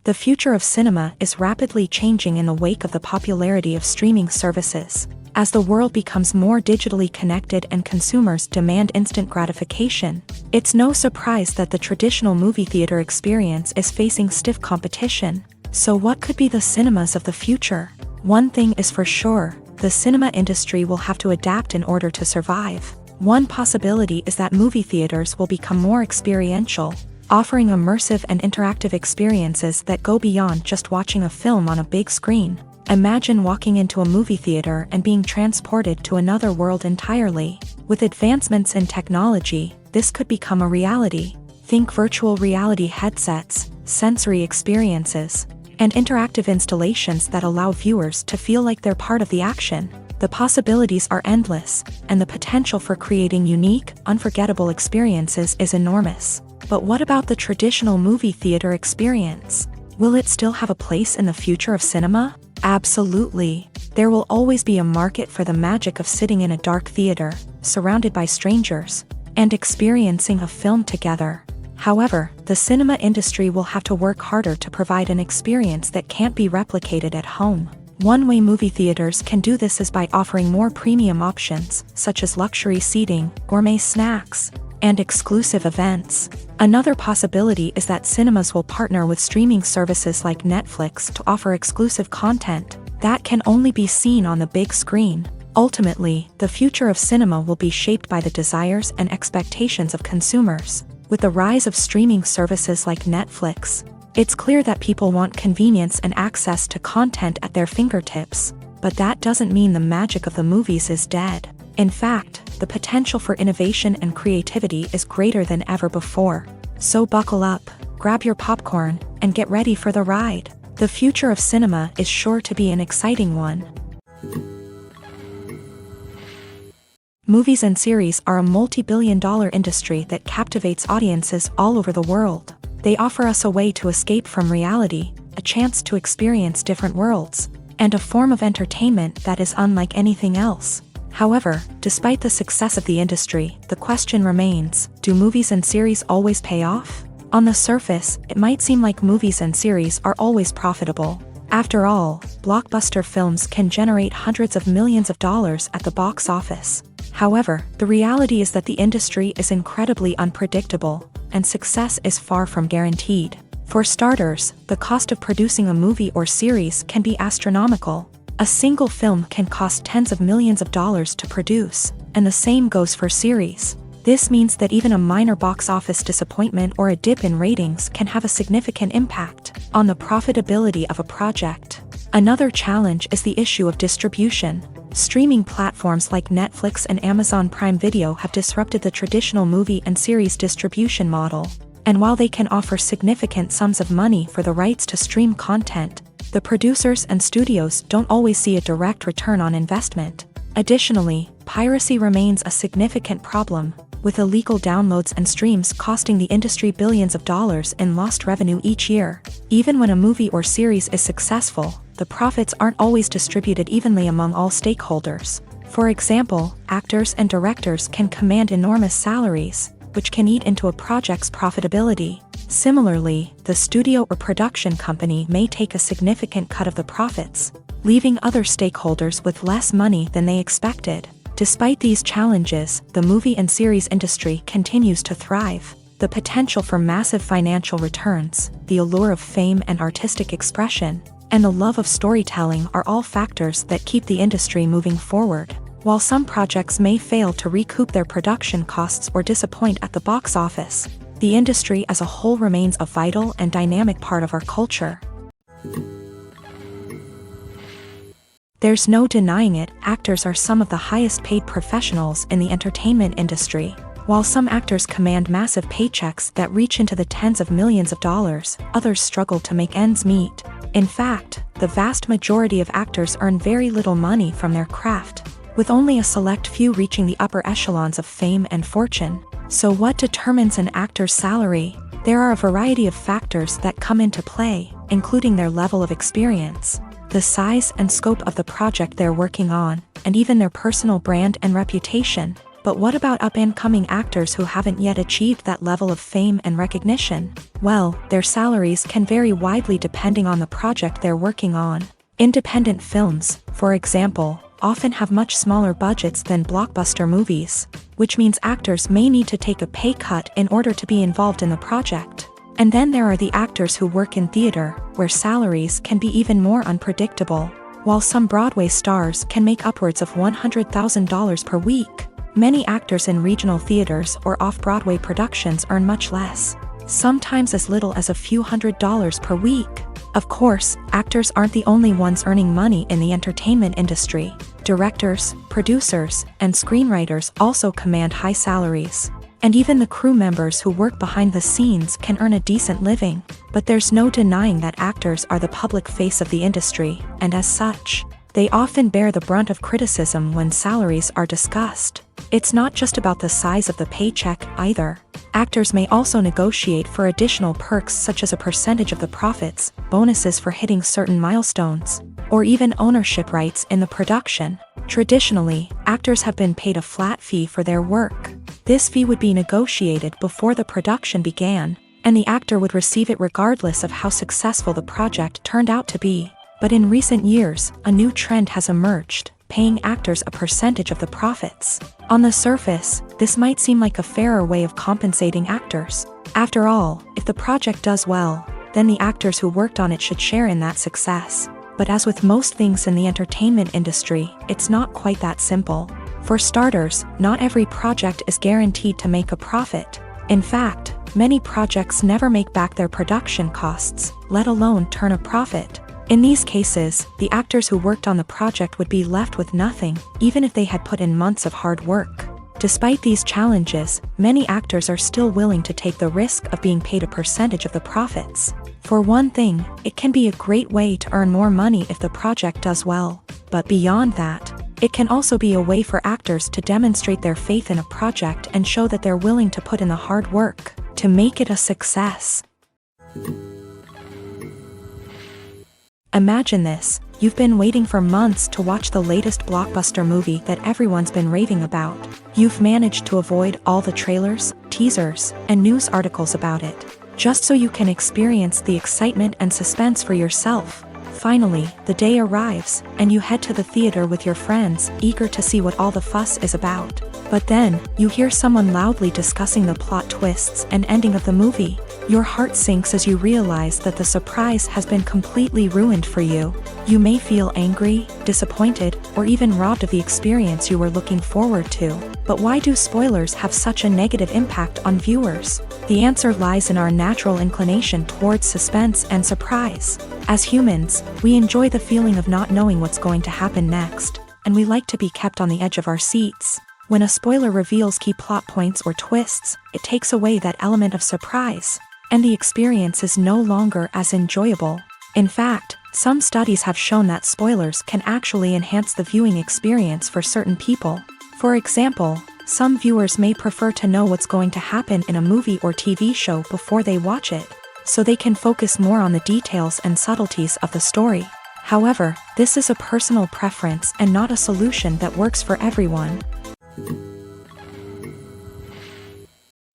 The future of cinema is rapidly changing in the wake of the popularity of streaming services. As the world becomes more digitally connected and consumers demand instant gratification, it's no surprise that the traditional movie theater experience is facing stiff competition. So what could be the cinemas of the future? One thing is for sure, the cinema industry will have to adapt in order to survive. One possibility is that movie theaters will become more experiential, offering immersive and interactive experiences that go beyond just watching a film on a big screen. Imagine walking into a movie theater and being transported to another world entirely. With advancements in technology, this could become a reality. Think virtual reality headsets, sensory experiences, and interactive installations that allow viewers to feel like they're part of the action. The possibilities are endless, and the potential for creating unique, unforgettable experiences is enormous. But what about the traditional movie theater experience? Will it still have a place in the future of cinema? Absolutely. There will always be a market for the magic of sitting in a dark theater, surrounded by strangers, and experiencing a film together. However, the cinema industry will have to work harder to provide an experience that can't be replicated at home. One way movie theaters can do this is by offering more premium options, such as luxury seating, gourmet snacks, and exclusive events. Another possibility is that cinemas will partner with streaming services like Netflix to offer exclusive content that can only be seen on the big screen. Ultimately, the future of cinema will be shaped by the desires and expectations of consumers. With the rise of streaming services like Netflix, it's clear that people want convenience and access to content at their fingertips, but that doesn't mean the magic of the movies is dead. In fact, the potential for innovation and creativity is greater than ever before. So buckle up, grab your popcorn, and get ready for the ride. The future of cinema is sure to be an exciting one. Movies and series are a multi-billion-dollar industry that captivates audiences all over the world. They offer us a way to escape from reality, a chance to experience different worlds, and a form of entertainment that is unlike anything else. However, despite the success of the industry, the question remains, do movies and series always pay off? On the surface, it might seem like movies and series are always profitable. After all, blockbuster films can generate hundreds of millions of dollars at the box office. However, the reality is that the industry is incredibly unpredictable, and success is far from guaranteed. For starters, the cost of producing a movie or series can be astronomical. A single film can cost tens of millions of dollars to produce, and the same goes for series. This means that even a minor box office disappointment or a dip in ratings can have a significant impact on the profitability of a project. Another challenge is the issue of distribution. Streaming platforms like Netflix and Amazon Prime Video have disrupted the traditional movie and series distribution model. And while they can offer significant sums of money for the rights to stream content, the producers and studios don't always see a direct return on investment. Additionally, piracy remains a significant problem, with illegal downloads and streams costing the industry billions of dollars in lost revenue each year. Even when a movie or series is successful, the profits aren't always distributed evenly among all stakeholders. For example, actors and directors can command enormous salaries, which can eat into a project's profitability. Similarly, the studio or production company may take a significant cut of the profits, leaving other stakeholders with less money than they expected. Despite these challenges, the movie and series industry continues to thrive. The potential for massive financial returns, the allure of fame and artistic expression, and the love of storytelling are all factors that keep the industry moving forward. While some projects may fail to recoup their production costs or disappoint at the box office, the industry as a whole remains a vital and dynamic part of our culture. There's no denying it, actors are some of the highest paid professionals in the entertainment industry. While some actors command massive paychecks that reach into the tens of millions of dollars, others struggle to make ends meet. In fact, the vast majority of actors earn very little money from their craft, with only a select few reaching the upper echelons of fame and fortune. So what determines an actor's salary? There are a variety of factors that come into play, including their level of experience, the size and scope of the project they're working on, and even their personal brand and reputation. But what about up-and-coming actors who haven't yet achieved that level of fame and recognition? Well, their salaries can vary widely depending on the project they're working on. Independent films, for example, often have much smaller budgets than blockbuster movies, which means actors may need to take a pay cut in order to be involved in the project. And then there are the actors who work in theater, where salaries can be even more unpredictable. While some Broadway stars can make upwards of $100,000 per week, many actors in regional theaters or off-Broadway productions earn much less, sometimes as little as a few $100s per week. Of course, actors aren't the only ones earning money in the entertainment industry. Directors, producers, and screenwriters also command high salaries. And even the crew members who work behind the scenes can earn a decent living. But there's no denying that actors are the public face of the industry, and as such, they often bear the brunt of criticism when salaries are discussed. It's not just about the size of the paycheck, either. Actors may also negotiate for additional perks such as a percentage of the profits, bonuses for hitting certain milestones, or even ownership rights in the production. Traditionally, actors have been paid a flat fee for their work. This fee would be negotiated before the production began, and the actor would receive it regardless of how successful the project turned out to be. But in recent years, a new trend has emerged, paying actors a percentage of the profits. On the surface, this might seem like a fairer way of compensating actors. After all, if the project does well, then the actors who worked on it should share in that success. But as with most things in the entertainment industry, it's not quite that simple. For starters, not every project is guaranteed to make a profit. In fact, many projects never make back their production costs, let alone turn a profit. In these cases, the actors who worked on the project would be left with nothing, even if they had put in months of hard work. Despite these challenges, many actors are still willing to take the risk of being paid a percentage of the profits. For one thing, it can be a great way to earn more money if the project does well. But beyond that, it can also be a way for actors to demonstrate their faith in a project and show that they're willing to put in the hard work to make it a success. Imagine this: you've been waiting for months to watch the latest blockbuster movie that everyone's been raving about. You've managed to avoid all the trailers, teasers, and news articles about it, just so you can experience the excitement and suspense for yourself. Finally, the day arrives, and you head to the theater with your friends, eager to see what all the fuss is about. But then, you hear someone loudly discussing the plot twists and ending of the movie. Your heart sinks as you realize that the surprise has been completely ruined for you. You may feel angry, disappointed, or even robbed of the experience you were looking forward to. But why do spoilers have such a negative impact on viewers? The answer lies in our natural inclination towards suspense and surprise. As humans, we enjoy the feeling of not knowing what's going to happen next, and we like to be kept on the edge of our seats. When a spoiler reveals key plot points or twists, it takes away that element of surprise, and the experience is no longer as enjoyable. In fact, some studies have shown that spoilers can actually enhance the viewing experience for certain people. For example, some viewers may prefer to know what's going to happen in a movie or TV show before they watch it, so they can focus more on the details and subtleties of the story. However, this is a personal preference and not a solution that works for everyone.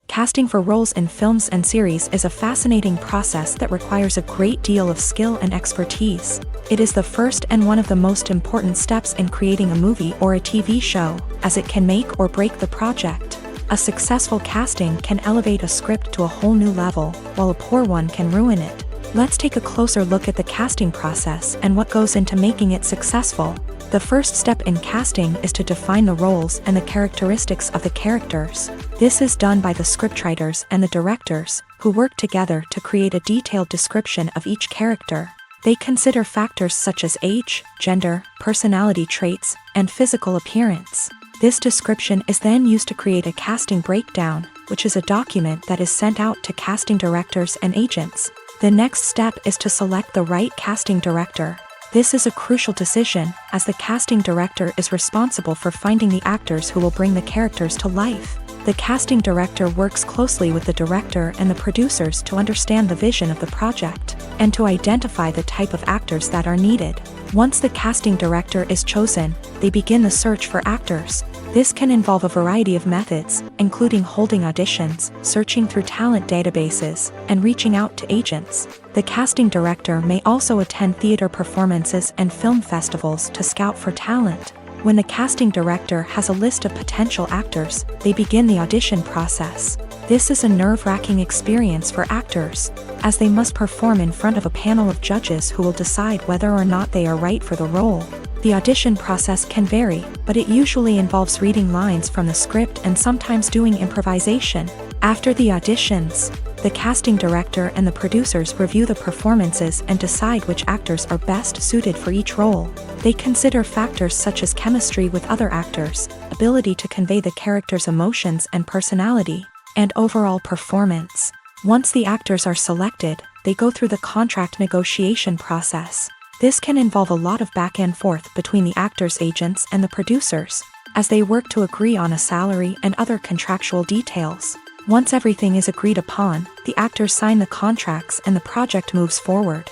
Casting for roles in films and series is a fascinating process that requires a great deal of skill and expertise. It is the first and one of the most important steps in creating a movie or a TV show, as it can make or break the project. A successful casting can elevate a script to a whole new level, while a poor one can ruin it. Let's take a closer look at the casting process and what goes into making it successful. The first step in casting is to define the roles and the characteristics of the characters. This is done by the scriptwriters and the directors, who work together to create a detailed description of each character. They consider factors such as age, gender, personality traits, and physical appearance. This description is then used to create a casting breakdown, which is a document that is sent out to casting directors and agents. The next step is to select the right casting director. This is a crucial decision, as the casting director is responsible for finding the actors who will bring the characters to life. The casting director works closely with the director and the producers to understand the vision of the project, and to identify the type of actors that are needed. Once the casting director is chosen, they begin the search for actors. This can involve a variety of methods, including holding auditions, searching through talent databases, and reaching out to agents. The casting director may also attend theater performances and film festivals to scout for talent. When the casting director has a list of potential actors, they begin the audition process. This is a nerve-wracking experience for actors, as they must perform in front of a panel of judges who will decide whether or not they are right for the role. The audition process can vary, but it usually involves reading lines from the script and sometimes doing improvisation. After the auditions, the casting director and the producers review the performances and decide which actors are best suited for each role. They consider factors such as chemistry with other actors, ability to convey the character's emotions and personality, and overall performance. Once the actors are selected, they go through the contract negotiation process. This can involve a lot of back and forth between the actors' agents and the producers, as they work to agree on a salary and other contractual details. Once everything is agreed upon, the actors sign the contracts and the project moves forward.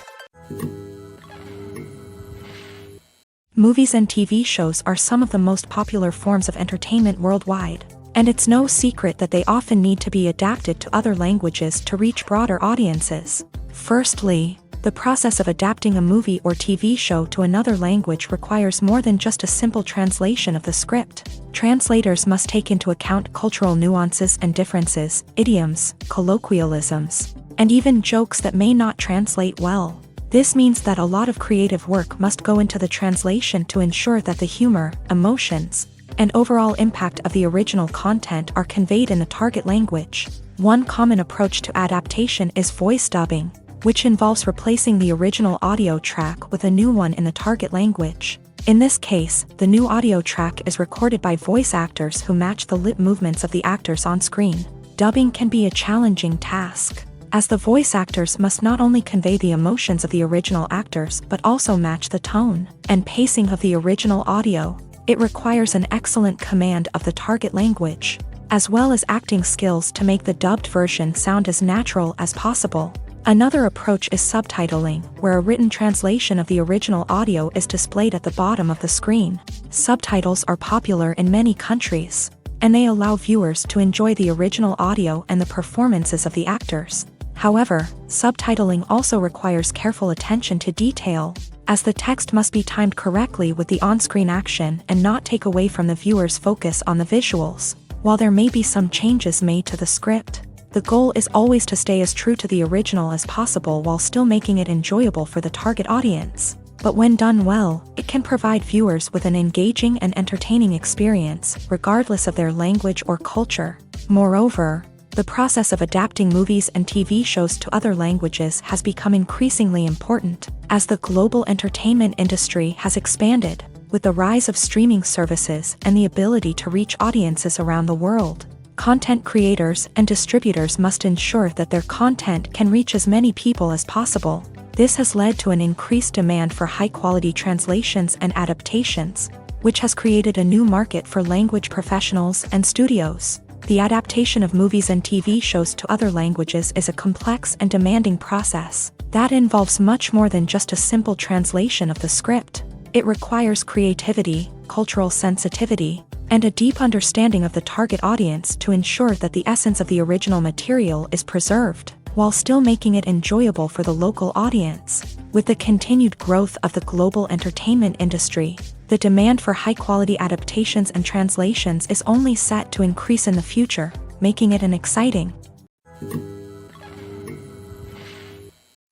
Movies and TV shows are some of the most popular forms of entertainment worldwide, and it's no secret that they often need to be adapted to other languages to reach broader audiences. Firstly, the process of adapting a movie or TV show to another language requires more than just a simple translation of the script. Translators must take into account cultural nuances and differences, idioms, colloquialisms, and even jokes that may not translate well. This means that a lot of creative work must go into the translation to ensure that the humor, emotions, and overall impact of the original content are conveyed in the target language. One common approach to adaptation is voice dubbing, which involves replacing the original audio track with a new one in the target language. In this case, the new audio track is recorded by voice actors who match the lip movements of the actors on screen. Dubbing can be a challenging task, as the voice actors must not only convey the emotions of the original actors but also match the tone and pacing of the original audio. It requires an excellent command of the target language, as well as acting skills to make the dubbed version sound as natural as possible. Another approach is subtitling, where a written translation of the original audio is displayed at the bottom of the screen. Subtitles are popular in many countries, and they allow viewers to enjoy the original audio and the performances of the actors. However, subtitling also requires careful attention to detail, as the text must be timed correctly with the on-screen action and not take away from the viewer's focus on the visuals. While there may be some changes made to the script, the goal is always to stay as true to the original as possible while still making it enjoyable for the target audience. But when done well, it can provide viewers with an engaging and entertaining experience, regardless of their language or culture. Moreover, the process of adapting movies and TV shows to other languages has become increasingly important, as the global entertainment industry has expanded, with the rise of streaming services and the ability to reach audiences around the world. Content creators and distributors must ensure that their content can reach as many people as possible. This has led to an increased demand for high-quality translations and adaptations, which has created a new market for language professionals and studios. The adaptation of movies and TV shows to other languages is a complex and demanding process that involves much more than just a simple translation of the script. It requires creativity, cultural sensitivity, and a deep understanding of the target audience to ensure that the essence of the original material is preserved, while still making it enjoyable for the local audience. With the continued growth of the global entertainment industry, the demand for high-quality adaptations and translations is only set to increase in the future, making it an exciting.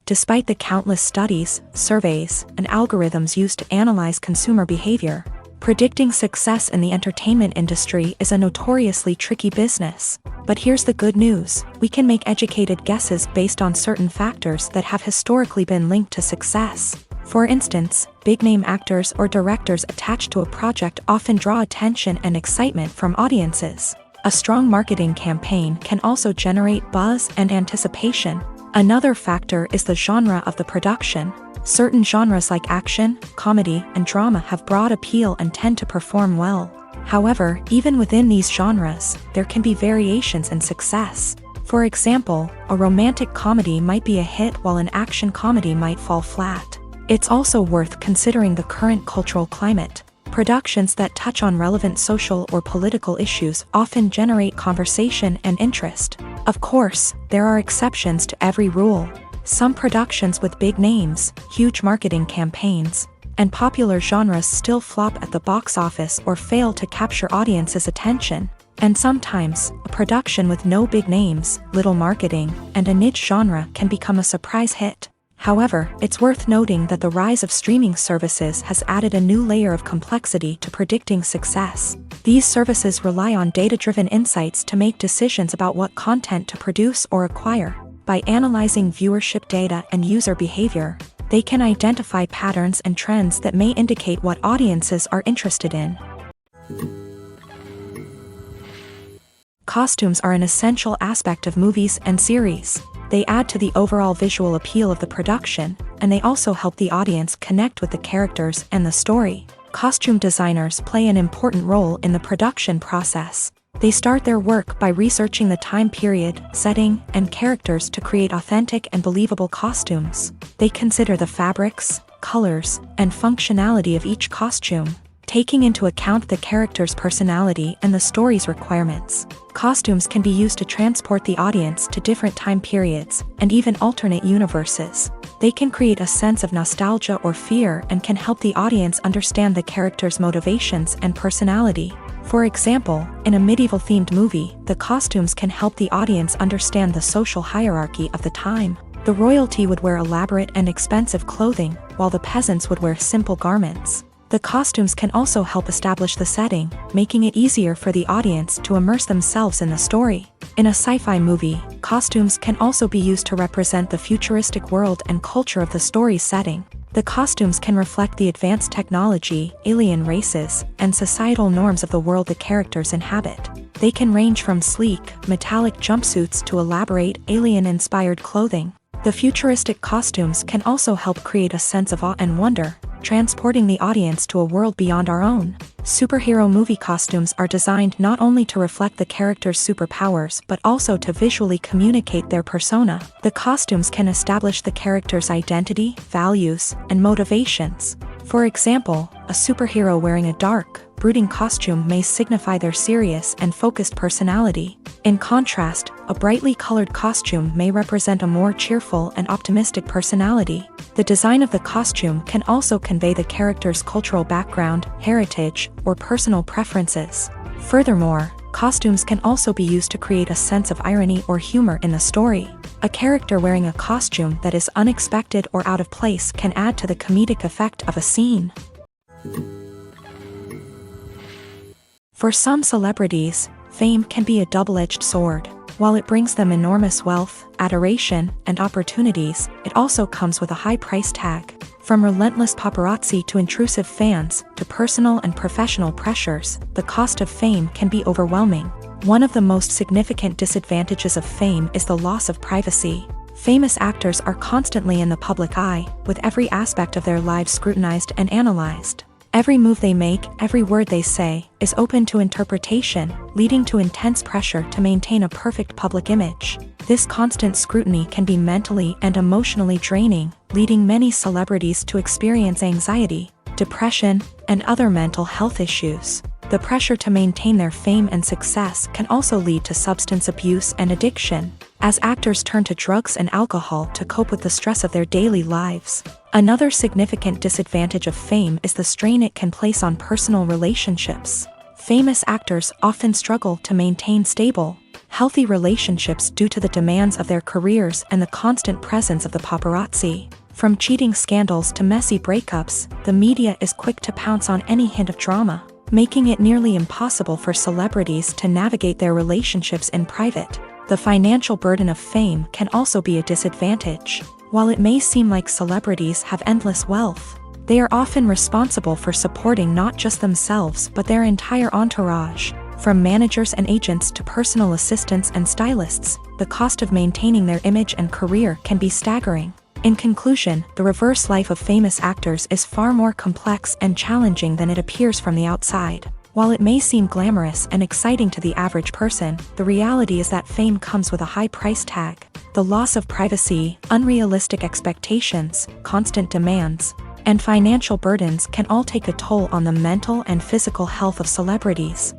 Despite the countless studies, surveys, and algorithms used to analyze consumer behavior, predicting success in the entertainment industry is a notoriously tricky business. But here's the good news: we can make educated guesses based on certain factors that have historically been linked to success. For instance, big-name actors or directors attached to a project often draw attention and excitement from audiences. A strong marketing campaign can also generate buzz and anticipation. Another factor is the genre of the production. Certain genres like action, comedy, and drama have broad appeal and tend to perform well. However, even within these genres, there can be variations in success. For example, a romantic comedy might be a hit while an action comedy might fall flat. It's also worth considering the current cultural climate. Productions that touch on relevant social or political issues often generate conversation and interest. Of course, there are exceptions to every rule. Some productions with big names, huge marketing campaigns, and popular genres still flop at the box office or fail to capture audiences' attention. And sometimes, a production with no big names, little marketing, and a niche genre can become a surprise hit. However, it's worth noting that the rise of streaming services has added a new layer of complexity to predicting success. These services rely on data-driven insights to make decisions about what content to produce or acquire. By analyzing viewership data and user behavior, they can identify patterns and trends that may indicate what audiences are interested in. Costumes are an essential aspect of movies and series. They add to the overall visual appeal of the production, and they also help the audience connect with the characters and the story. Costume designers play an important role in the production process. They start their work by researching the time period, setting, and characters to create authentic and believable costumes. They consider the fabrics, colors, and functionality of each costume, taking into account the character's personality and the story's requirements. Costumes can be used to transport the audience to different time periods and even alternate universes. They can create a sense of nostalgia or fear and can help the audience understand the character's motivations and personality. For example, in a medieval-themed movie, the costumes can help the audience understand the social hierarchy of the time. The royalty would wear elaborate and expensive clothing, while the peasants would wear simple garments. The costumes can also help establish the setting, making it easier for the audience to immerse themselves in the story. In a sci-fi movie, costumes can also be used to represent the futuristic world and culture of the story's setting. The costumes can reflect the advanced technology, alien races, and societal norms of the world the characters inhabit. They can range from sleek, metallic jumpsuits to elaborate, alien-inspired clothing. The futuristic costumes can also help create a sense of awe and wonder, transporting the audience to a world beyond our own. Superhero movie costumes are designed not only to reflect the character's superpowers but also to visually communicate their persona. The costumes can establish the character's identity, values, and motivations. For example, a superhero wearing a dark, brooding costume may signify their serious and focused personality. In contrast, a brightly colored costume may represent a more cheerful and optimistic personality. The design of the costume can also convey the character's cultural background, heritage, or personal preferences. Furthermore, costumes can also be used to create a sense of irony or humor in the story. A character wearing a costume that is unexpected or out of place can add to the comedic effect of a scene. For some celebrities, fame can be a double-edged sword. While it brings them enormous wealth, adoration, and opportunities, it also comes with a high price tag. From relentless paparazzi to intrusive fans, to personal and professional pressures, the cost of fame can be overwhelming. One of the most significant disadvantages of fame is the loss of privacy. Famous actors are constantly in the public eye, with every aspect of their lives scrutinized and analyzed. Every move they make, every word they say, is open to interpretation, leading to intense pressure to maintain a perfect public image. This constant scrutiny can be mentally and emotionally draining, leading many celebrities to experience anxiety, depression, and other mental health issues. The pressure to maintain their fame and success can also lead to substance abuse and addiction, as actors turn to drugs and alcohol to cope with the stress of their daily lives. Another significant disadvantage of fame is the strain it can place on personal relationships. Famous actors often struggle to maintain stable, healthy relationships due to the demands of their careers and the constant presence of the paparazzi. From cheating scandals to messy breakups, the media is quick to pounce on any hint of drama, making it nearly impossible for celebrities to navigate their relationships in private. The financial burden of fame can also be a disadvantage. While it may seem like celebrities have endless wealth, they are often responsible for supporting not just themselves but their entire entourage. From managers and agents to personal assistants and stylists, the cost of maintaining their image and career can be staggering. In conclusion, the reverse life of famous actors is far more complex and challenging than it appears from the outside. While it may seem glamorous and exciting to the average person, the reality is that fame comes with a high price tag. The loss of privacy, unrealistic expectations, constant demands, and financial burdens can all take a toll on the mental and physical health of celebrities.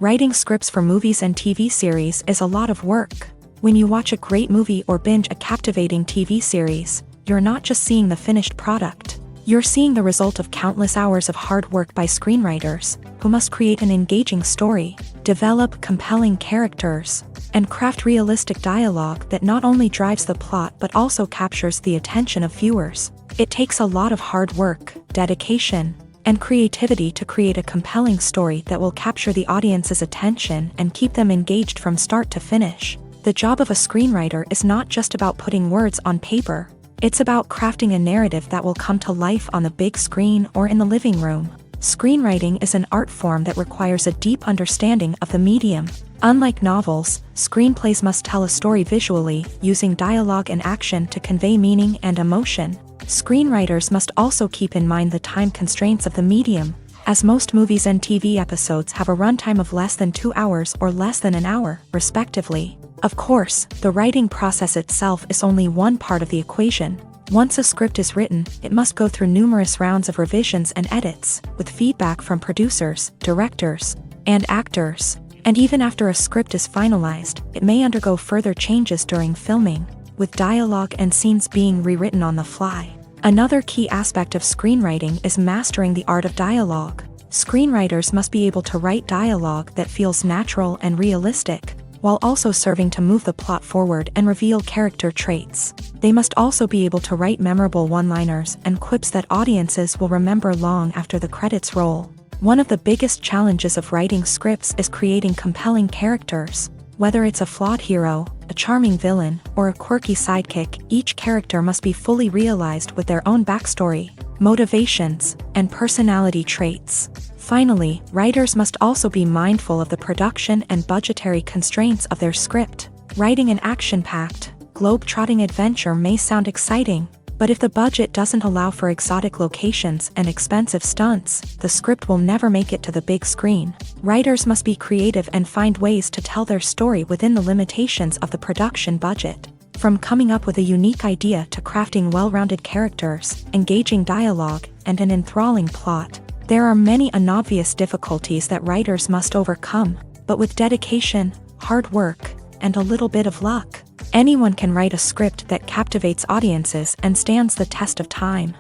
Writing scripts for movies and TV series is a lot of work. When you watch a great movie or binge a captivating TV series, you're not just seeing the finished product. You're seeing the result of countless hours of hard work by screenwriters, who must create an engaging story, develop compelling characters, and craft realistic dialogue that not only drives the plot but also captures the attention of viewers. It takes a lot of hard work, dedication, and creativity to create a compelling story that will capture the audience's attention and keep them engaged from start to finish. The job of a screenwriter is not just about putting words on paper. It's about crafting a narrative that will come to life on the big screen or in the living room. Screenwriting is an art form that requires a deep understanding of the medium. Unlike novels, screenplays must tell a story visually, using dialogue and action to convey meaning and emotion. Screenwriters must also keep in mind the time constraints of the medium, as most movies and TV episodes have a runtime of less than 2 hours or less than an hour, respectively. Of course, the writing process itself is only one part of the equation. Once a script is written, it must go through numerous rounds of revisions and edits, with feedback from producers, directors, and actors. And even after a script is finalized, it may undergo further changes during filming, with dialogue and scenes being rewritten on the fly. Another key aspect of screenwriting is mastering the art of dialogue. Screenwriters must be able to write dialogue that feels natural and realistic, while also serving to move the plot forward and reveal character traits. They must also be able to write memorable one-liners and quips that audiences will remember long after the credits roll. One of the biggest challenges of writing scripts is creating compelling characters. Whether it's a flawed hero, a charming villain, or a quirky sidekick, each character must be fully realized with their own backstory, motivations, and personality traits. Finally, writers must also be mindful of the production and budgetary constraints of their script. Writing an action-packed, globe-trotting adventure may sound exciting, but if the budget doesn't allow for exotic locations and expensive stunts, the script will never make it to the big screen. Writers must be creative and find ways to tell their story within the limitations of the production budget. From coming up with a unique idea to crafting well-rounded characters, engaging dialogue, and an enthralling plot, there are many unobvious difficulties that writers must overcome, but with dedication, hard work, and a little bit of luck, anyone can write a script that captivates audiences and stands the test of time.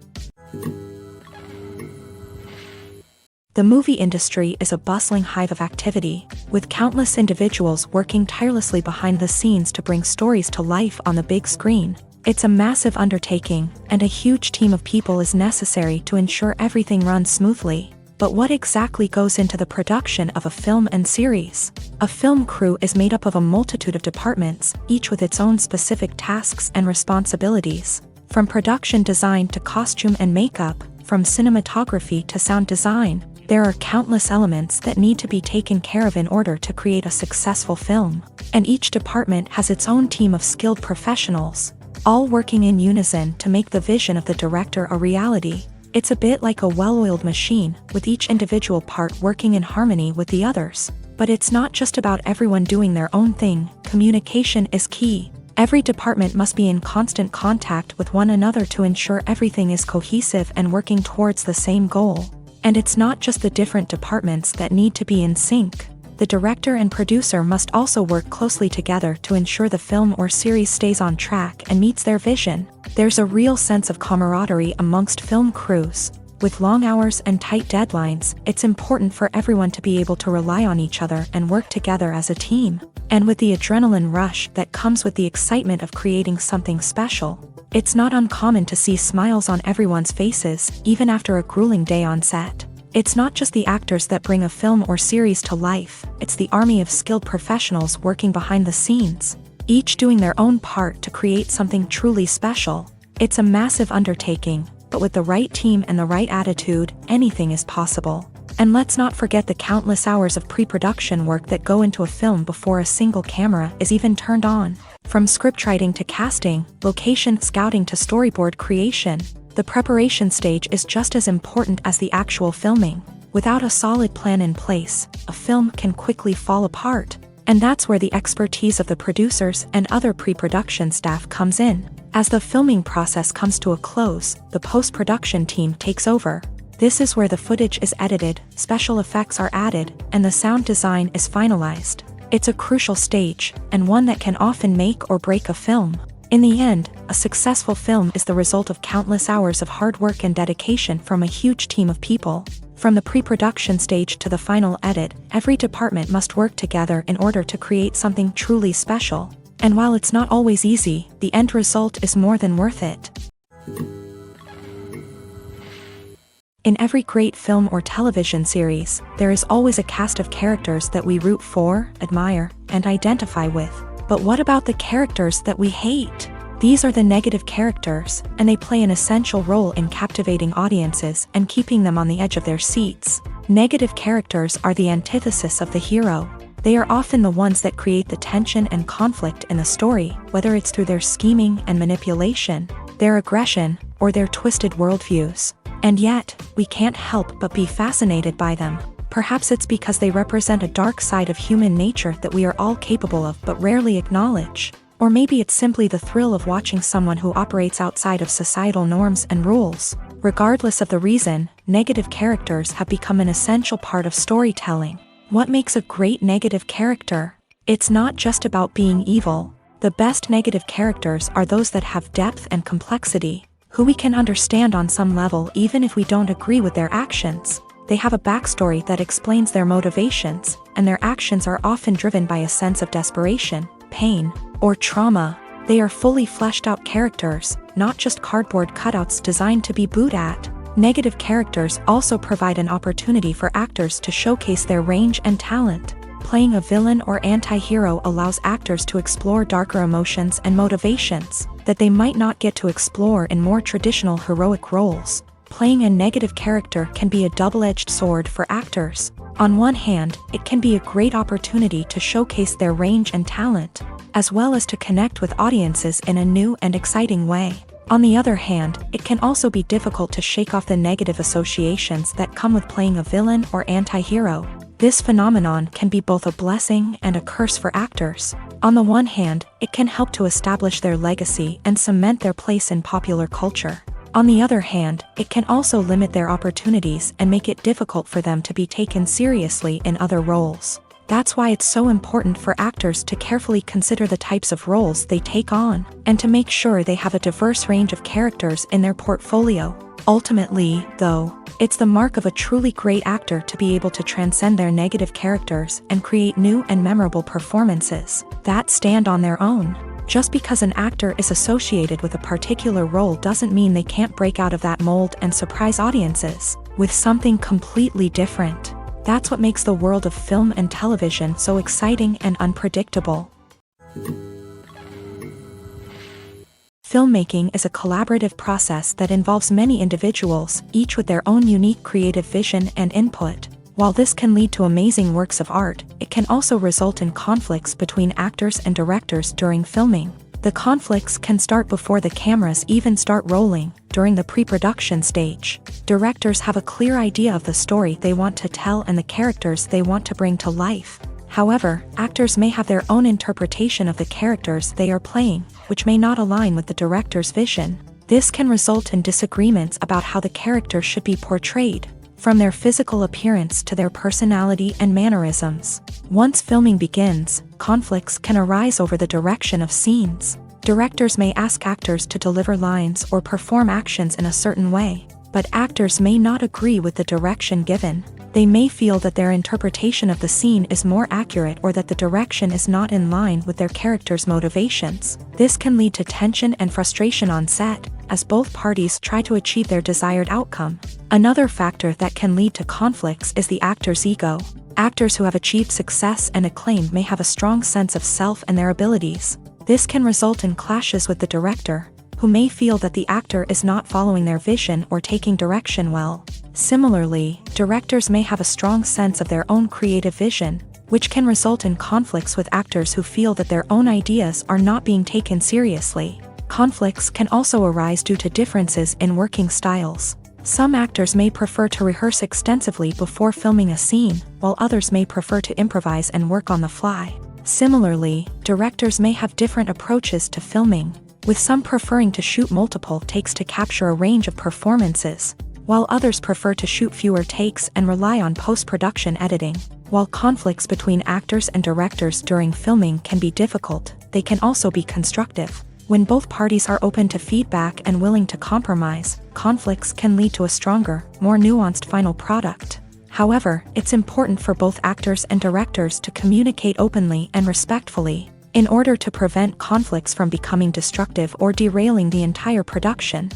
The movie industry is a bustling hive of activity, with countless individuals working tirelessly behind the scenes to bring stories to life on the big screen. It's a massive undertaking, and a huge team of people is necessary to ensure everything runs smoothly. But what exactly goes into the production of a film and series? A film crew is made up of a multitude of departments, each with its own specific tasks and responsibilities. From production design to costume and makeup, from cinematography to sound design, there are countless elements that need to be taken care of in order to create a successful film. And each department has its own team of skilled professionals, all working in unison to make the vision of the director a reality. It's a bit like a well-oiled machine, with each individual part working in harmony with the others. But it's not just about everyone doing their own thing. Communication is key. Every department must be in constant contact with one another to ensure everything is cohesive and working towards the same goal. And it's not just the different departments that need to be in sync. The director and producer must also work closely together to ensure the film or series stays on track and meets their vision. There's a real sense of camaraderie amongst film crews. With long hours and tight deadlines, it's important for everyone to be able to rely on each other and work together as a team. And with the adrenaline rush that comes with the excitement of creating something special, it's not uncommon to see smiles on everyone's faces, even after a grueling day on set. It's not just the actors that bring a film or series to life, it's the army of skilled professionals working behind the scenes, each doing their own part to create something truly special. It's a massive undertaking, but with the right team and the right attitude, anything is possible. And let's not forget the countless hours of pre-production work that go into a film before a single camera is even turned on. From scriptwriting to casting, location scouting to storyboard creation, the preparation stage is just as important as the actual filming. Without a solid plan in place, a film can quickly fall apart. And that's where the expertise of the producers and other pre-production staff comes in. As the filming process comes to a close, the post-production team takes over. This is where the footage is edited, special effects are added, and the sound design is finalized. It's a crucial stage, and one that can often make or break a film. In the end, a successful film is the result of countless hours of hard work and dedication from a huge team of people. From the pre-production stage to the final edit, every department must work together in order to create something truly special. And while it's not always easy, the end result is more than worth it. In every great film or television series, there is always a cast of characters that we root for, admire, and identify with. But what about the characters that we hate? These are the negative characters, and they play an essential role in captivating audiences and keeping them on the edge of their seats. Negative characters are the antithesis of the hero. They are often the ones that create the tension and conflict in the story, whether it's through their scheming and manipulation, their aggression, or their twisted worldviews. And yet, we can't help but be fascinated by them. Perhaps it's because they represent a dark side of human nature that we are all capable of but rarely acknowledge. Or maybe it's simply the thrill of watching someone who operates outside of societal norms and rules. Regardless of the reason, negative characters have become an essential part of storytelling. What makes a great negative character? It's not just about being evil. The best negative characters are those that have depth and complexity, who we can understand on some level even if we don't agree with their actions. They have a backstory that explains their motivations, and their actions are often driven by a sense of desperation, pain, or trauma. They are fully fleshed out characters, not just cardboard cutouts designed to be booed at. Negative characters also provide an opportunity for actors to showcase their range and talent. Playing a villain or anti-hero allows actors to explore darker emotions and motivations that they might not get to explore in more traditional heroic roles. Playing a negative character can be a double-edged sword for actors. On one hand, it can be a great opportunity to showcase their range and talent, as well as to connect with audiences in a new and exciting way. On the other hand, it can also be difficult to shake off the negative associations that come with playing a villain or anti-hero. This phenomenon can be both a blessing and a curse for actors. On the one hand, it can help to establish their legacy and cement their place in popular culture. On the other hand, it can also limit their opportunities and make it difficult for them to be taken seriously in other roles. That's why it's so important for actors to carefully consider the types of roles they take on, and to make sure they have a diverse range of characters in their portfolio. Ultimately, though, it's the mark of a truly great actor to be able to transcend their negative characters and create new and memorable performances that stand on their own. Just because an actor is associated with a particular role doesn't mean they can't break out of that mold and surprise audiences with something completely different. That's what makes the world of film and television so exciting and unpredictable. Filmmaking is a collaborative process that involves many individuals, each with their own unique creative vision and input. While this can lead to amazing works of art, it can also result in conflicts between actors and directors during filming. The conflicts can start before the cameras even start rolling, during the pre-production stage. Directors have a clear idea of the story they want to tell and the characters they want to bring to life. However, actors may have their own interpretation of the characters they are playing, which may not align with the director's vision. This can result in disagreements about how the character should be portrayed, from their physical appearance to their personality and mannerisms. Once filming begins, conflicts can arise over the direction of scenes. Directors may ask actors to deliver lines or perform actions in a certain way, but actors may not agree with the direction given. They may feel that their interpretation of the scene is more accurate or that the direction is not in line with their character's motivations. This can lead to tension and frustration on set, as both parties try to achieve their desired outcome. Another factor that can lead to conflicts is the actor's ego. Actors who have achieved success and acclaim may have a strong sense of self and their abilities. This can result in clashes with the director, who may feel that the actor is not following their vision or taking direction well. Similarly, directors may have a strong sense of their own creative vision, which can result in conflicts with actors who feel that their own ideas are not being taken seriously. Conflicts can also arise due to differences in working styles. Some actors may prefer to rehearse extensively before filming a scene, while others may prefer to improvise and work on the fly. Similarly, directors may have different approaches to filming, with some preferring to shoot multiple takes to capture a range of performances, while others prefer to shoot fewer takes and rely on post-production editing. While conflicts between actors and directors during filming can be difficult, they can also be constructive. When both parties are open to feedback and willing to compromise, conflicts can lead to a stronger, more nuanced final product. However, it's important for both actors and directors to communicate openly and respectfully, in order to prevent conflicts from becoming destructive or derailing the entire production.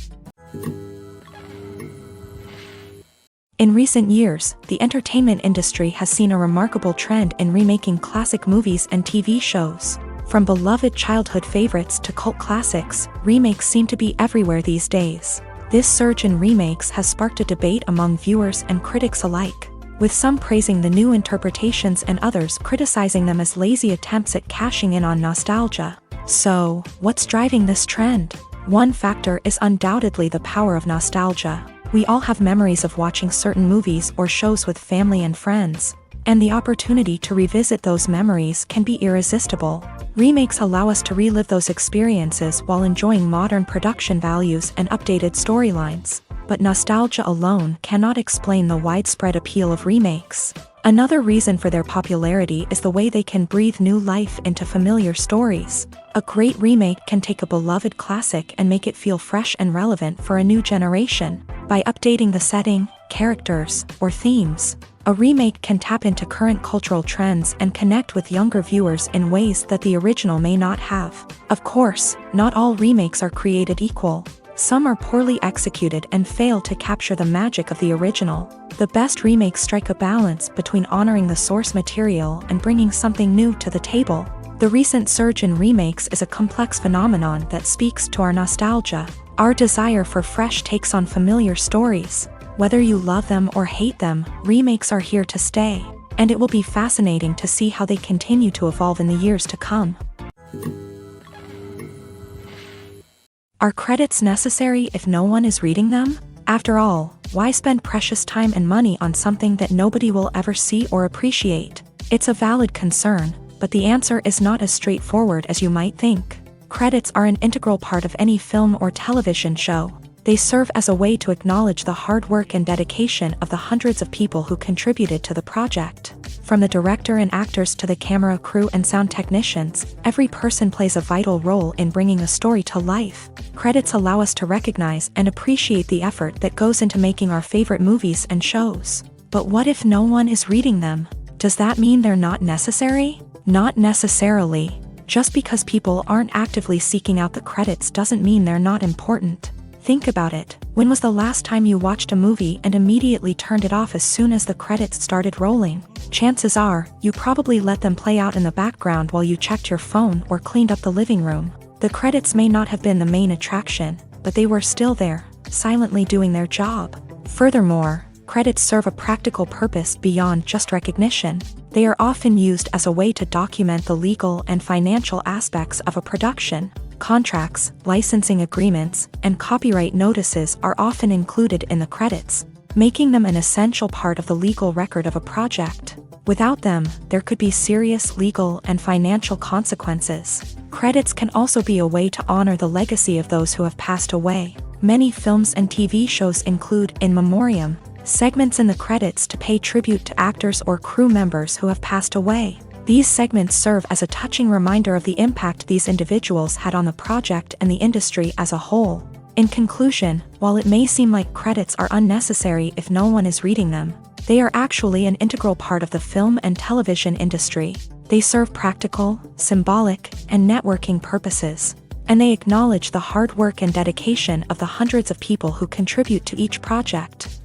In recent years, the entertainment industry has seen a remarkable trend in remaking classic movies and TV shows. From beloved childhood favorites to cult classics, remakes seem to be everywhere these days. This surge in remakes has sparked a debate among viewers and critics alike, with some praising the new interpretations and others criticizing them as lazy attempts at cashing in on nostalgia. So, what's driving this trend? One factor is undoubtedly the power of nostalgia. We all have memories of watching certain movies or shows with family and friends, and the opportunity to revisit those memories can be irresistible. Remakes allow us to relive those experiences while enjoying modern production values and updated storylines. But nostalgia alone cannot explain the widespread appeal of remakes. Another reason for their popularity is the way they can breathe new life into familiar stories. A great remake can take a beloved classic and make it feel fresh and relevant for a new generation. By updating the setting, characters, or themes, a remake can tap into current cultural trends and connect with younger viewers in ways that the original may not have. Of course, not all remakes are created equal. Some are poorly executed and fail to capture the magic of the original. The best remakes strike a balance between honoring the source material and bringing something new to the table. The recent surge in remakes is a complex phenomenon that speaks to our nostalgia, our desire for fresh takes on familiar stories. Whether you love them or hate them, remakes are here to stay, and it will be fascinating to see how they continue to evolve in the years to come. Are credits necessary if no one is reading them? After all, why spend precious time and money on something that nobody will ever see or appreciate? It's a valid concern, but the answer is not as straightforward as you might think. Credits are an integral part of any film or television show. They serve as a way to acknowledge the hard work and dedication of the hundreds of people who contributed to the project. From the director and actors to the camera crew and sound technicians, every person plays a vital role in bringing a story to life. Credits allow us to recognize and appreciate the effort that goes into making our favorite movies and shows. But what if no one is reading them? Does that mean they're not necessary? Not necessarily. Just because people aren't actively seeking out the credits doesn't mean they're not important. Think about it. When was the last time you watched a movie and immediately turned it off as soon as the credits started rolling? Chances are, you probably let them play out in the background while you checked your phone or cleaned up the living room. The credits may not have been the main attraction, but they were still there, silently doing their job. Furthermore, credits serve a practical purpose beyond just recognition. They are often used as a way to document the legal and financial aspects of a production. Contracts, licensing agreements, and copyright notices are often included in the credits, making them an essential part of the legal record of a project. Without them, there could be serious legal and financial consequences. Credits can also be a way to honor the legacy of those who have passed away. Many films and TV shows include in memoriam segments in the credits to pay tribute to actors or crew members who have passed away. These segments serve as a touching reminder of the impact these individuals had on the project and the industry as a whole. In conclusion, while it may seem like credits are unnecessary if no one is reading them, they are actually an integral part of the film and television industry. They serve practical, symbolic, and networking purposes, and they acknowledge the hard work and dedication of the hundreds of people who contribute to each project.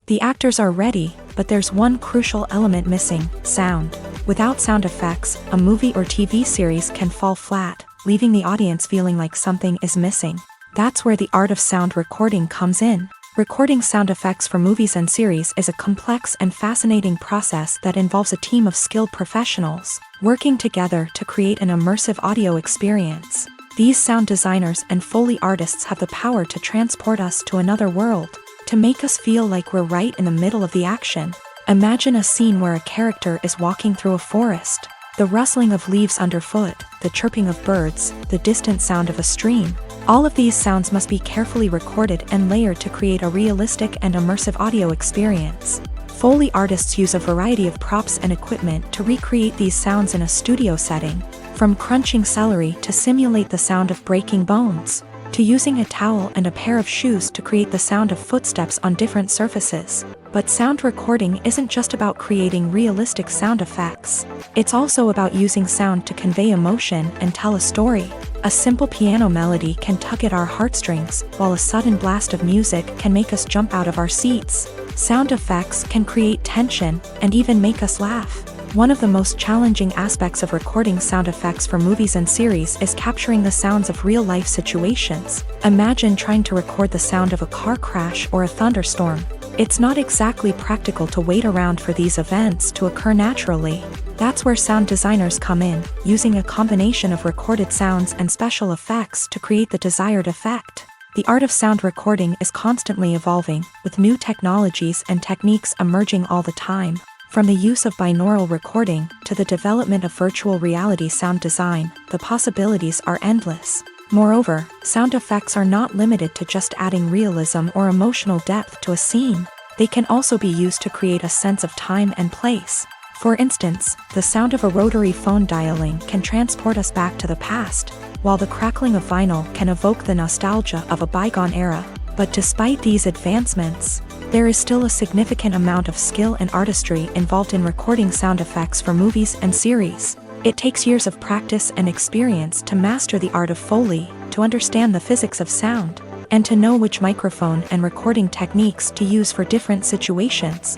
The actors are ready, but there's one crucial element missing: sound. Without sound effects, a movie or TV series can fall flat, leaving the audience feeling like something is missing. That's where the art of sound recording comes in. Recording sound effects for movies and series is a complex and fascinating process that involves a team of skilled professionals working together to create an immersive audio experience. These sound designers and Foley artists have the power to transport us to another world, to make us feel like we're right in the middle of the action. Imagine a scene where a character is walking through a forest. The rustling of leaves underfoot, the chirping of birds, the distant sound of a stream. All of these sounds must be carefully recorded and layered to create a realistic and immersive audio experience. Foley artists use a variety of props and equipment to recreate these sounds in a studio setting, from crunching celery to simulate the sound of breaking bones, to using a towel and a pair of shoes to create the sound of footsteps on different surfaces. But sound recording isn't just about creating realistic sound effects. It's also about using sound to convey emotion and tell a story. A simple piano melody can tug at our heartstrings, while a sudden blast of music can make us jump out of our seats. Sound effects can create tension and even make us laugh. One of the most challenging aspects of recording sound effects for movies and series is capturing the sounds of real-life situations. Imagine trying to record the sound of a car crash or a thunderstorm. It's not exactly practical to wait around for these events to occur naturally. That's where sound designers come in, using a combination of recorded sounds and special effects to create the desired effect. The art of sound recording is constantly evolving, with new technologies and techniques emerging all the time. From the use of binaural recording to the development of virtual reality sound design, the possibilities are endless. Moreover, sound effects are not limited to just adding realism or emotional depth to a scene. They can also be used to create a sense of time and place. For instance, the sound of a rotary phone dialing can transport us back to the past, while the crackling of vinyl can evoke the nostalgia of a bygone era. But despite these advancements, there is still a significant amount of skill and artistry involved in recording sound effects for movies and series. It takes years of practice and experience to master the art of Foley, to understand the physics of sound, and to know which microphone and recording techniques to use for different situations.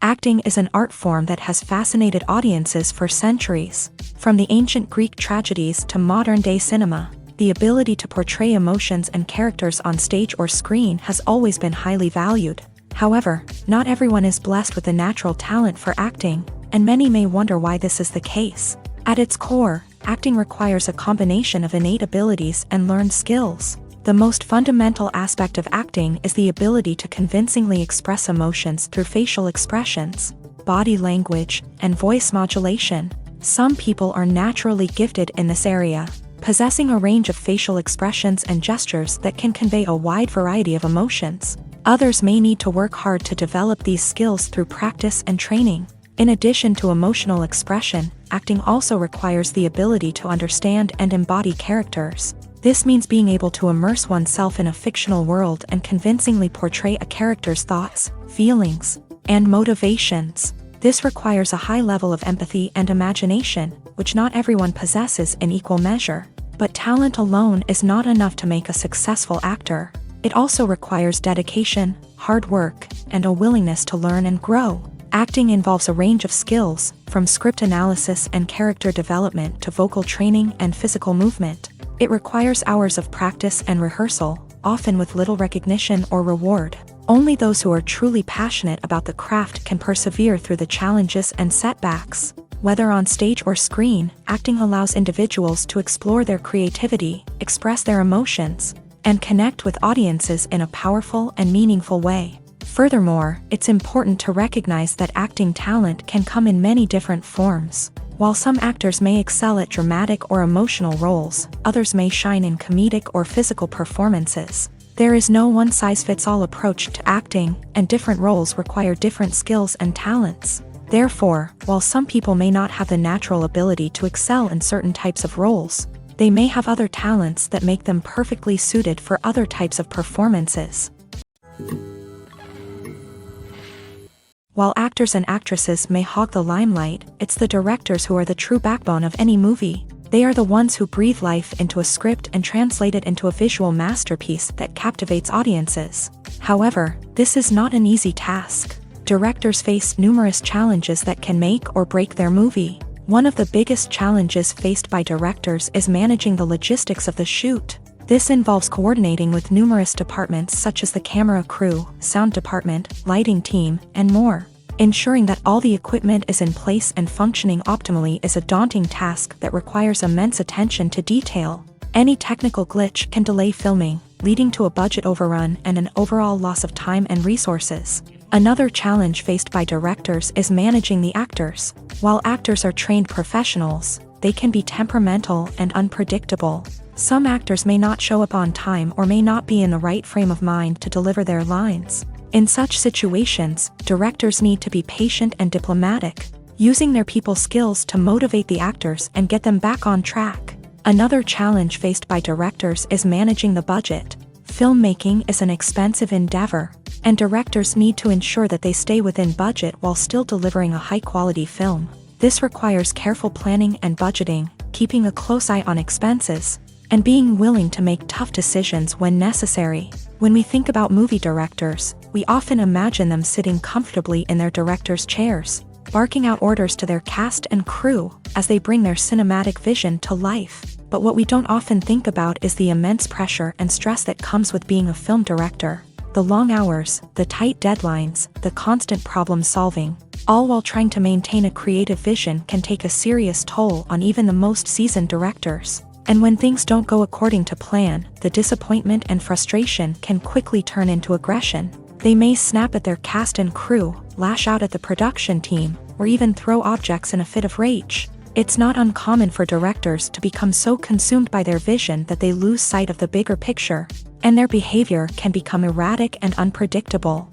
Acting is an art form that has fascinated audiences for centuries. From the ancient Greek tragedies to modern-day cinema, the ability to portray emotions and characters on stage or screen has always been highly valued. However, not everyone is blessed with a natural talent for acting, and many may wonder why this is the case. At its core, acting requires a combination of innate abilities and learned skills. The most fundamental aspect of acting is the ability to convincingly express emotions through facial expressions, body language, and voice modulation. Some people are naturally gifted in this area, possessing a range of facial expressions and gestures that can convey a wide variety of emotions. Others may need to work hard to develop these skills through practice and training. In addition to emotional expression, acting also requires the ability to understand and embody characters. This means being able to immerse oneself in a fictional world and convincingly portray a character's thoughts, feelings, and motivations. This requires a high level of empathy and imagination, which not everyone possesses in equal measure. But talent alone is not enough to make a successful actor. It also requires dedication, hard work, and a willingness to learn and grow. Acting involves a range of skills, from script analysis and character development to vocal training and physical movement. It requires hours of practice and rehearsal, often with little recognition or reward. Only those who are truly passionate about the craft can persevere through the challenges and setbacks. Whether on stage or screen, acting allows individuals to explore their creativity, express their emotions, and connect with audiences in a powerful and meaningful way. Furthermore, it's important to recognize that acting talent can come in many different forms. While some actors may excel at dramatic or emotional roles, others may shine in comedic or physical performances. There is no one-size-fits-all approach to acting, and different roles require different skills and talents. Therefore, while some people may not have the natural ability to excel in certain types of roles, they may have other talents that make them perfectly suited for other types of performances. While actors and actresses may hog the limelight, it's the directors who are the true backbone of any movie. They are the ones who breathe life into a script and translate it into a visual masterpiece that captivates audiences. However, this is not an easy task. Directors face numerous challenges that can make or break their movie. One of the biggest challenges faced by directors is managing the logistics of the shoot. This involves coordinating with numerous departments such as the camera crew, sound department, lighting team, and more. Ensuring that all the equipment is in place and functioning optimally is a daunting task that requires immense attention to detail. Any technical glitch can delay filming, leading to a budget overrun and an overall loss of time and resources. Another challenge faced by directors is managing the actors. While actors are trained professionals, they can be temperamental and unpredictable. Some actors may not show up on time or may not be in the right frame of mind to deliver their lines. In such situations, directors need to be patient and diplomatic, using their people skills to motivate the actors and get them back on track. Another challenge faced by directors is managing the budget. Filmmaking is an expensive endeavor, and directors need to ensure that they stay within budget while still delivering a high-quality film. This requires careful planning and budgeting, keeping a close eye on expenses, and being willing to make tough decisions when necessary. When we think about movie directors, we often imagine them sitting comfortably in their director's chairs, barking out orders to their cast and crew as they bring their cinematic vision to life. But what we don't often think about is the immense pressure and stress that comes with being a film director. The long hours, the tight deadlines, the constant problem solving, all while trying to maintain a creative vision can take a serious toll on even the most seasoned directors. And when things don't go according to plan, the disappointment and frustration can quickly turn into aggression. They may snap at their cast and crew, lash out at the production team, or even throw objects in a fit of rage. It's not uncommon for directors to become so consumed by their vision that they lose sight of the bigger picture, and their behavior can become erratic and unpredictable.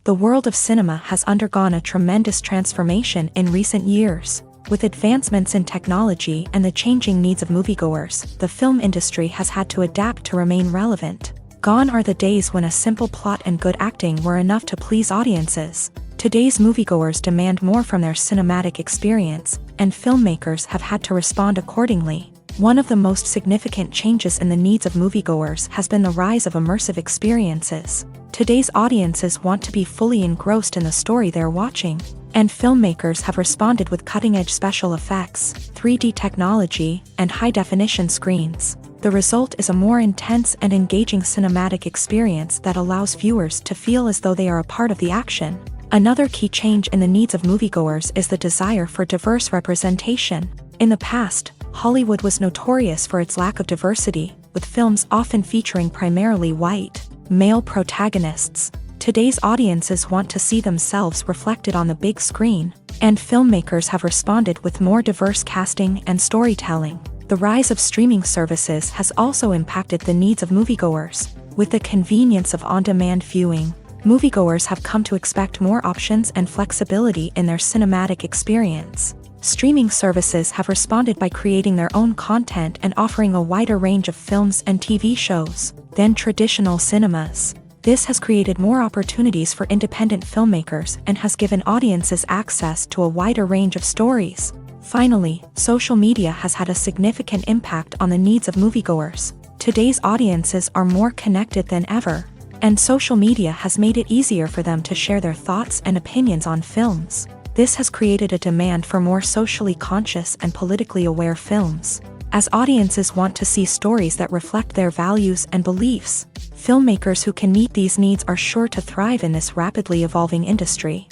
The world of cinema has undergone a tremendous transformation in recent years. With advancements in technology and the changing needs of moviegoers, the film industry has had to adapt to remain relevant. Gone are the days when a simple plot and good acting were enough to please audiences. Today's moviegoers demand more from their cinematic experience, and filmmakers have had to respond accordingly. One of the most significant changes in the needs of moviegoers has been the rise of immersive experiences. Today's audiences want to be fully engrossed in the story they're watching, and filmmakers have responded with cutting-edge special effects, 3D technology, and high-definition screens. The result is a more intense and engaging cinematic experience that allows viewers to feel as though they are a part of the action. Another key change in the needs of moviegoers is the desire for diverse representation. In the past, Hollywood was notorious for its lack of diversity, with films often featuring primarily white, male protagonists. Today's audiences want to see themselves reflected on the big screen, and filmmakers have responded with more diverse casting and storytelling. The rise of streaming services has also impacted the needs of moviegoers. With the convenience of on-demand viewing, moviegoers have come to expect more options and flexibility in their cinematic experience. Streaming services have responded by creating their own content and offering a wider range of films and TV shows than traditional cinemas. This has created more opportunities for independent filmmakers and has given audiences access to a wider range of stories. Finally, social media has had a significant impact on the needs of moviegoers. Today's audiences are more connected than ever, and social media has made it easier for them to share their thoughts and opinions on films. This has created a demand for more socially conscious and politically aware films. As audiences want to see stories that reflect their values and beliefs, filmmakers who can meet these needs are sure to thrive in this rapidly evolving industry.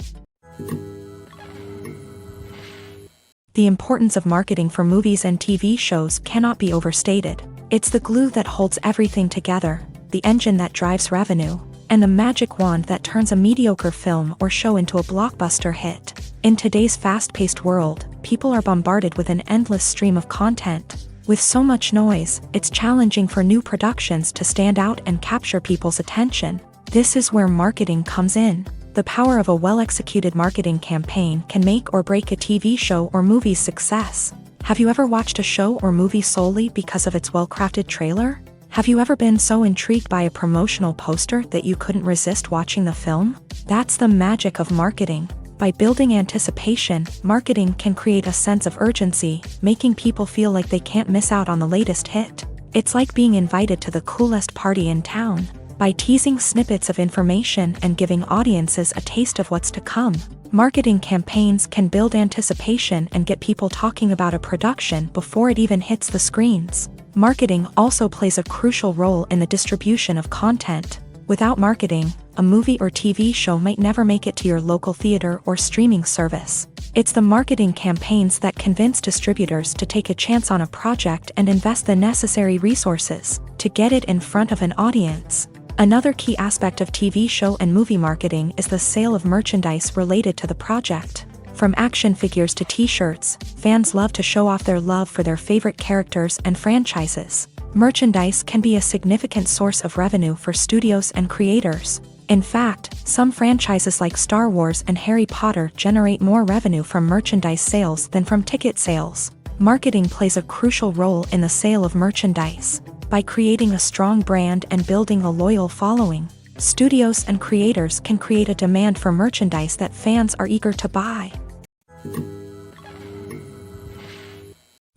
The importance of marketing for movies and TV shows cannot be overstated. It's the glue that holds everything together, the engine that drives revenue, and the magic wand that turns a mediocre film or show into a blockbuster hit. In today's fast-paced world, people are bombarded with an endless stream of content. With so much noise, it's challenging for new productions to stand out and capture people's attention. This is where marketing comes in. The power of a well-executed marketing campaign can make or break a TV show or movie's success. Have you ever watched a show or movie solely because of its well-crafted trailer? Have you ever been so intrigued by a promotional poster that you couldn't resist watching the film? That's the magic of marketing. By building anticipation, marketing can create a sense of urgency, making people feel like they can't miss out on the latest hit. It's like being invited to the coolest party in town. By teasing snippets of information and giving audiences a taste of what's to come, marketing campaigns can build anticipation and get people talking about a production before it even hits the screens. Marketing also plays a crucial role in the distribution of content. Without marketing, a movie or TV show might never make it to your local theater or streaming service. It's the marketing campaigns that convince distributors to take a chance on a project and invest the necessary resources to get it in front of an audience. Another key aspect of TV show and movie marketing is the sale of merchandise related to the project. From action figures to t-shirts, fans love to show off their love for their favorite characters and franchises. Merchandise can be a significant source of revenue for studios and creators. In fact, some franchises like Star Wars and Harry Potter generate more revenue from merchandise sales than from ticket sales. Marketing plays a crucial role in the sale of merchandise. By creating a strong brand and building a loyal following, studios and creators can create a demand for merchandise that fans are eager to buy.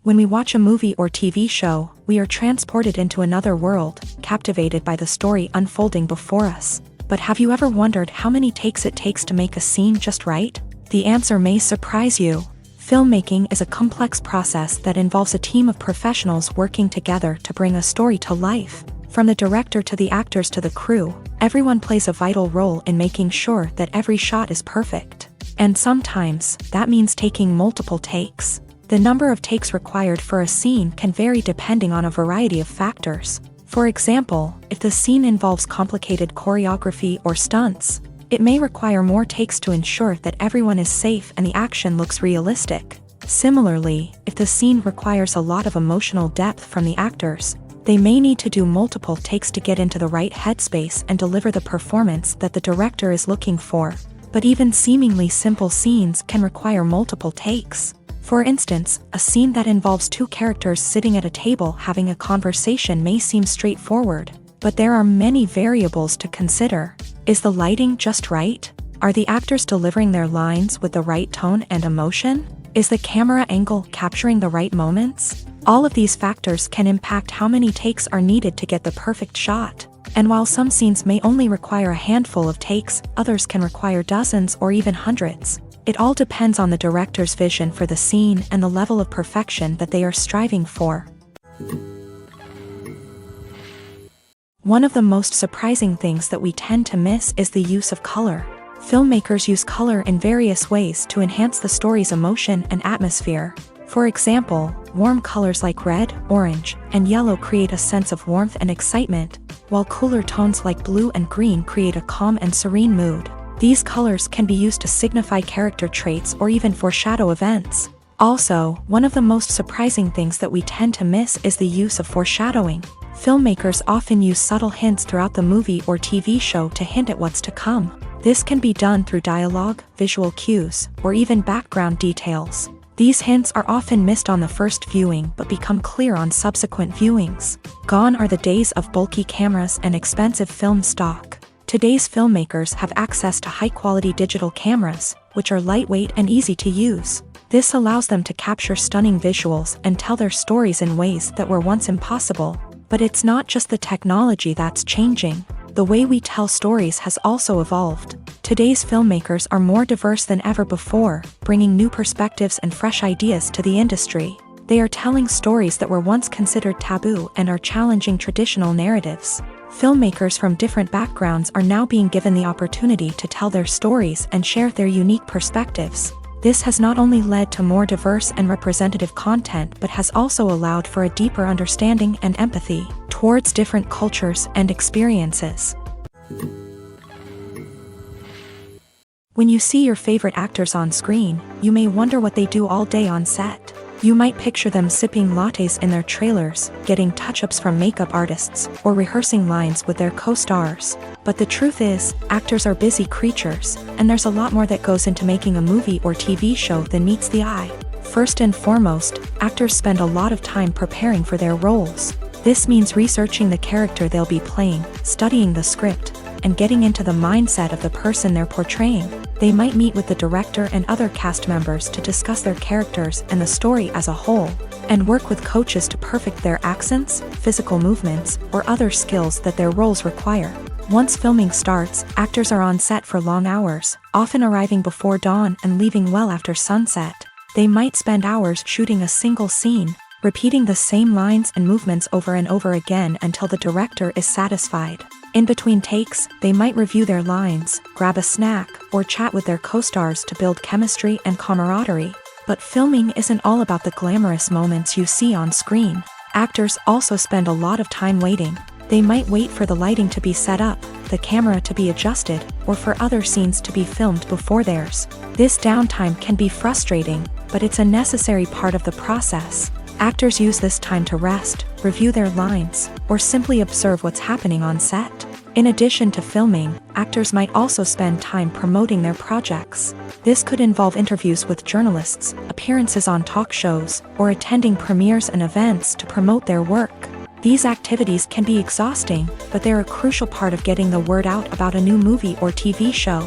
When we watch a movie or TV show, we are transported into another world, captivated by the story unfolding before us. But have you ever wondered how many takes it takes to make a scene just right? The answer may surprise you. Filmmaking is a complex process that involves a team of professionals working together to bring a story to life. From the director to the actors to the crew, everyone plays a vital role in making sure that every shot is perfect. And sometimes, that means taking multiple takes. The number of takes required for a scene can vary depending on a variety of factors. For example, if the scene involves complicated choreography or stunts, it may require more takes to ensure that everyone is safe and the action looks realistic. Similarly, if the scene requires a lot of emotional depth from the actors, they may need to do multiple takes to get into the right headspace and deliver the performance that the director is looking for. But even seemingly simple scenes can require multiple takes. For instance, a scene that involves two characters sitting at a table having a conversation may seem straightforward, but there are many variables to consider. Is the lighting just right? Are the actors delivering their lines with the right tone and emotion? Is the camera angle capturing the right moments? All of these factors can impact how many takes are needed to get the perfect shot. And while some scenes may only require a handful of takes, others can require dozens or even hundreds. It all depends on the director's vision for the scene and the level of perfection that they are striving for. One of the most surprising things that we tend to miss is the use of color. Filmmakers use color in various ways to enhance the story's emotion and atmosphere. For example, warm colors like red, orange, and yellow create a sense of warmth and excitement, while cooler tones like blue and green create a calm and serene mood. These colors can be used to signify character traits or even foreshadow events. Also, one of the most surprising things that we tend to miss is the use of foreshadowing. Filmmakers often use subtle hints throughout the movie or TV show to hint at what's to come. This can be done through dialogue, visual cues, or even background details. These hints are often missed on the first viewing but become clear on subsequent viewings. Gone are the days of bulky cameras and expensive film stock. Today's filmmakers have access to high-quality digital cameras, which are lightweight and easy to use. This allows them to capture stunning visuals and tell their stories in ways that were once impossible. But it's not just the technology that's changing. The way we tell stories has also evolved. Today's filmmakers are more diverse than ever before, bringing new perspectives and fresh ideas to the industry. They are telling stories that were once considered taboo and are challenging traditional narratives. Filmmakers from different backgrounds are now being given the opportunity to tell their stories and share their unique perspectives. This has not only led to more diverse and representative content but has also allowed for a deeper understanding and empathy towards different cultures and experiences. When you see your favorite actors on screen, you may wonder what they do all day on set. You might picture them sipping lattes in their trailers, getting touch-ups from makeup artists, or rehearsing lines with their co-stars. But the truth is, actors are busy creatures, and there's a lot more that goes into making a movie or TV show than meets the eye. First and foremost, actors spend a lot of time preparing for their roles. This means researching the character they'll be playing, studying the script, and getting into the mindset of the person they're portraying. They might meet with the director and other cast members to discuss their characters and the story as a whole, and work with coaches to perfect their accents, physical movements, or other skills that their roles require. Once filming starts, actors are on set for long hours, often arriving before dawn and leaving well after sunset. They might spend hours shooting a single scene, repeating the same lines and movements over and over again until the director is satisfied. In between takes, they might review their lines, grab a snack, or chat with their co-stars to build chemistry and camaraderie. But filming isn't all about the glamorous moments you see on screen. Actors also spend a lot of time waiting. They might wait for the lighting to be set up, the camera to be adjusted, or for other scenes to be filmed before theirs. This downtime can be frustrating, but it's a necessary part of the process. Actors use this time to rest, review their lines, or simply observe what's happening on set. In addition to filming, actors might also spend time promoting their projects. This could involve interviews with journalists, appearances on talk shows, or attending premieres and events to promote their work. These activities can be exhausting, but they're a crucial part of getting the word out about a new movie or TV show.